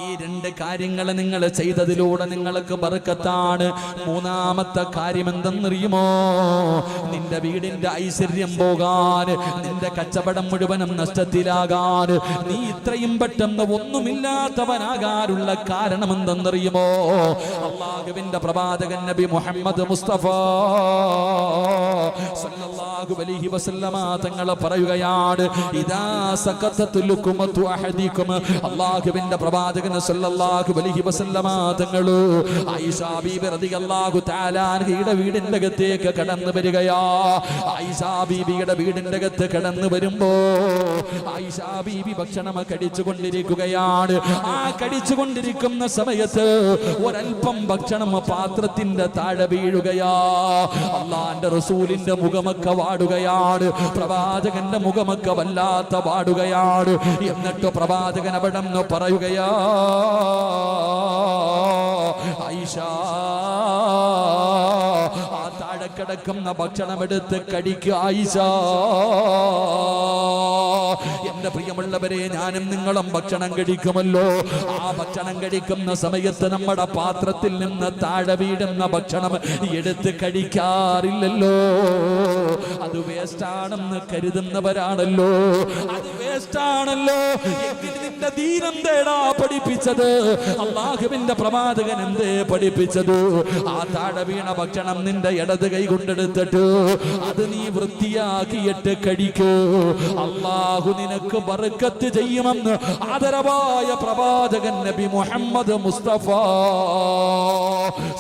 ഈ രണ്ട് കാര്യങ്ങൾ നിങ്ങൾ ചെയ്തതിലൂടെ നിങ്ങൾക്ക് ബർക്കത്താണ്. മൂന്നാമത്തെ കാര്യം എന്തെന്നറിയുമോ? നിന്റെ വീടിന്റെ ഐശ്വര്യം പോകാൻ, നിന്റെ കച്ചവടം മുഴുവനും നഷ്ടത്തിലാകാൻ, നീ ഇത്രയും പെട്ടെന്ന് ഒന്നുമില്ലാത്തവനാകാനുള്ള കാരണം എന്തെന്നറിയുമോ? അല്ലാഹുവിന്റെ പ്രവാചകൻ നബി മുഹമ്മദ് മുസ്തഫ സല്ലല്ലാഹു അലൈഹി വസല്ലമ തങ്ങൾ പറയുകയാണ്, ഇദാ സഖതതു ലുക്മതു അഹദികും. അല്ലാഹുവിന്റെ പ്രവാചകൻ സല്ലല്ലാഹു അലൈഹി വസല്ലമ തങ്ങൾ ആയിഷ ബീബി റളിയല്ലാഹു തആല അൻഹയുടെ വീടിന്റെ അകത്തേക്ക് കടന്നു വരികയാ. ആയിഷ ബീബിയുടെ വീടിന്റെ അകത്ത് കടന്നു വരുമ്പോ ആയിഷ ബീബി ഭക്ഷണം കഴിച്ചുകൊണ്ടിരിക്കുകയാണ്. ആ കഴിച്ചുകൊണ്ടിരിക്കുന്ന സമയത്ത് ഒരൽപ്പം ഭക്ഷണം പാത്രത്തിന്റെ താഴെ വീഴുകയാ. അല്ലാഹുവിന്റെ റസൂലിന്റെ മുഖമൊക്കെ വാടുകയാണ്, പ്രവാചകന്റെ മുഖമൊക്കെ വല്ലാത്ത വാടുകയാണ്. എന്നിട്ട് പ്രവാചകൻ അവിടെ നിന്ന് പറയുകയാ, ആയിഷ, ആ താഴെ കിടക്കുന്ന ഭക്ഷണം എടുത്ത് കഴിക്കുക ആയിഷ. എന്റെ പ്രിയമുള്ളവരെ, ഞാനും നിങ്ങളും ഭക്ഷണം കഴിക്കുമല്ലോ. ആ ഭക്ഷണം കഴിക്കുന്ന സമയത്ത് നമ്മുടെ പാത്രത്തിൽ നിന്ന് താഴെ വീടുന്ന ഭക്ഷണം എടുത്ത് കഴിക്കാറില്ലല്ലോ. അത് വേസ്റ്റാണെന്ന് കരുതുന്നവരാണല്ലോ. അത് വേസ്റ്റാണല്ലോ. നിന്റെ ദീനം തേടാ പഠിപ്പിച്ചത്? അല്ലാഹുവിന്റെ പ്രവാചകൻ എന്തേ പഠിപ്പിച്ചത്? ആ താഴെ വീണ ഭക്ഷണം നിന്റെ ഇടത് കൈ കൊണ്ടെടുത്തിട്ട് അത് നീ വൃത്തിയാക്കിയിട്ട് കഴിക്കൂ. അല്ലാഹു നിനക്ക് ബർക്കത്ത് ചെയ്യുമെന്ന് ആദരവായ പ്രവാചകൻ നബി മുഹമ്മദ് മുസ്തഫ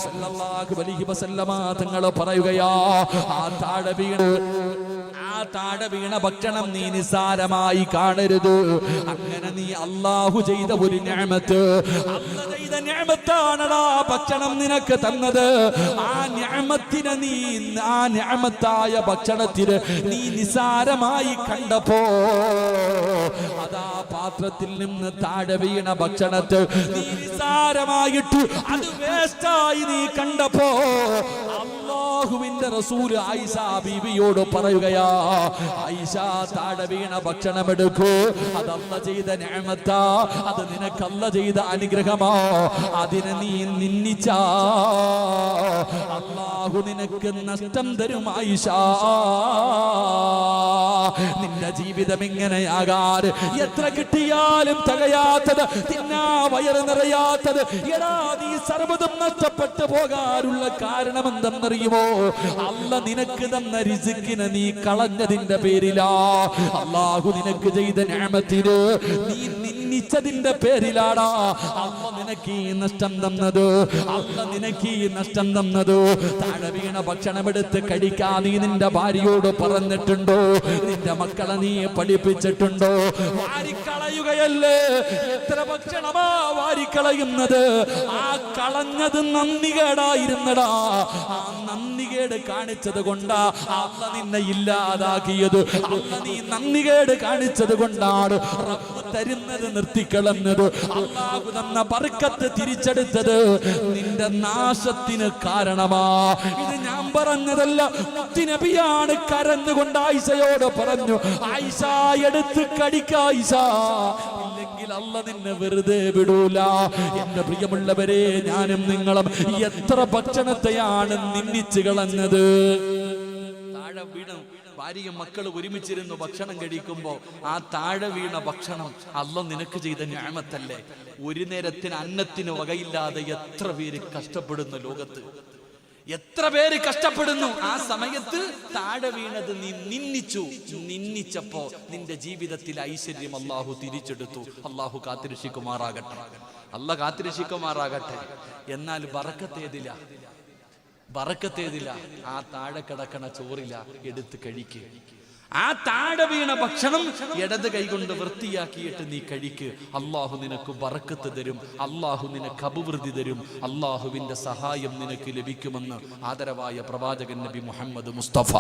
സല്ലല്ലാഹു അലൈഹി വസല്ലമ തങ്ങൾ പറയുകയാ, ആ താഴെ വീണ ഭക്ഷണം നീ നിസാരമായി കാണരുത്. അങ്ങനെ നീ അല്ലാഹു ചെയ്ത ഒരു നിഅമത്ത്, അല്ലാഹു ചെയ്ത നിഅമത്താണടാ ഭക്ഷണം നിനക്ക് തന്നത്. ആ നിഅമത്തിനെ നീ, ആ നിഅമത്തായ ഭക്ഷണത്തിന് നീ നിസാരമായി കണ്ടപ്പോ, അതാ പാത്രത്തിൽ നിന്ന് താഴെ വീണ ഭക്ഷണത്തെ നീ നിസാരമായിട്ട് അത് വേസ്റ്റായി നീ കണ്ടപ്പോ അല്ലാഹുവിന്റെ റസൂൽ ആയിഷ ബീവിയോട് പറയുകയാ, ആയിഷ, താഴെ വീണ ഭക്ഷണം എടുക്കൂ. അതല്ല ചെയ്ത നിഅമത്താ, അത് നിനക്കല്ല ചെയ്ത അനുഗ്രഹമാ. അതിനെ നീ നിന്ദിച്ചാ അല്ലാഹു നിനക്ക് നഷ്ടം തരും ആയിഷ. നിന്റെ ജീവിതം എങ്ങനെയാകാൻ, എത്ര കിട്ടിയാലും തികയാത്തത്, തിന്നാ വയറ് നിറയാത്തത്, എടാ നീ സർവ്വതും നഷ്ടപ്പെട്ടു പോകാനുള്ള കാരണം എന്തെന്നറിയുമോ? അല്ല നിനക്ക് തന്ന റിസ്കിനെ നീ കളഞ്ഞതിന്റെ പേരിലാ. അല്ലാഹു നിനക്ക് ചെയ്ത നിഅമത്തിനെ നീ നിന്ദിച്ചതിന്റെ പേരിലാടാ അല്ല നിനക്ക് ഈ നഷ്ടം തന്നത്. അല്ല നിനക്ക് ഈ നഷ്ടം തന്നത്. താഴെ വീണ ഭക്ഷണം എടുത്ത് കഴിക്കാൻ നീ നിന്റെ ഭാര്യയോട് പറഞ്ഞിട്ടുണ്ടോ? നിന്റെ മക്കളെ നീ പഠിപ്പിച്ചിട്ടുണ്ടോ? വാരിക്കളയുകയല്ലേ. എത്ര ഭക്ഷണമാ വാരിക്കളയുന്നത്? ആ കളഞ്ഞത് നന്ദികേടായിരുന്നടാ. ആ നന്ദികേട് കാണിച്ചത് കൊണ്ടാ അല്ല നിന്നെ ഇല്ലാതാക്കിയത്. അല്ല നീ നന്ദികേട് കാണിച്ചത് കൊണ്ടാണ് റബ്ബ് തരുന്നത് നിർത്തിക്കളഞ്ഞത്. അല്ലാഹു തന്ന ബർക്കത്ത് തിരിച്ചെടുത്തത് നിന്റെ നാശത്തിന് കാരണമാ. ഇത് ഞാൻ പറഞ്ഞതല്ല, മുത്തുനബിയാണ് കരഞ്ഞുകൊണ്ട് ആയിഷയോട് പറഞ്ഞു, ആയിഷ എടുത്ത് കടിക്ക ആയിഷ, ഇല്ലെങ്കിൽ അല്ല നിന്നെ വെറുതെ വിടൂല. എന്റെ പ്രിയമുള്ളവരെ, ഞാനും നിങ്ങളും എത്ര ഭക്ഷണത്തെയാണ് നിന്ദിച്ചു കളഞ്ഞത്. താഴെ വീണു ഭാര്യയും മക്കളും ഒരുമിച്ചിരുന്നു ഭക്ഷണം കഴിക്കുമ്പോ ആ താഴെ വീണ ഭക്ഷണം അല്ല നിനക്ക് ചെയ്ത നിഅമത്തല്ലേ. ഒരു നേരത്തിന് അന്നത്തിന് വകയില്ലാതെ എത്ര പേര് കഷ്ടപ്പെടുന്നു ലോകത്ത്, എത്ര പേര് കഷ്ടപ്പെടുന്നു. ആ സമയത്ത് താഴെ വീണത് നീ നിന്ദിച്ചപ്പോ നിന്റെ ജീവിതത്തിൽ ഐശ്വര്യം അല്ലാഹു തിരിച്ചെടുത്തു. അല്ലാഹു കാത്തിരക്ഷിക്കുമാറാകട്ടെ, അല്ല കാത്തിരക്ഷിക്കുമാറാകട്ടെ. എന്നാൽ ബറക്കത്തേതില്ല. ആ താഴെ കിടക്കണ ചോറില്ല, എടുത്ത് കഴിക്ക്. ആ താഴെ വീണ ഭക്ഷണം ഇടത് കൈകൊണ്ട് വൃത്തിയാക്കിയിട്ട് നീ കഴിക്ക്. അല്ലാഹു നിനക്ക് ബറക്കത്ത് തരും, അല്ലാഹു നിനക്ക് അഭിവൃദ്ധി തരും, അല്ലാഹുവിന്റെ സഹായം നിനക്ക് ലഭിക്കുമെന്ന് ആദരവായ പ്രവാചകൻ നബി മുഹമ്മദ് മുസ്തഫ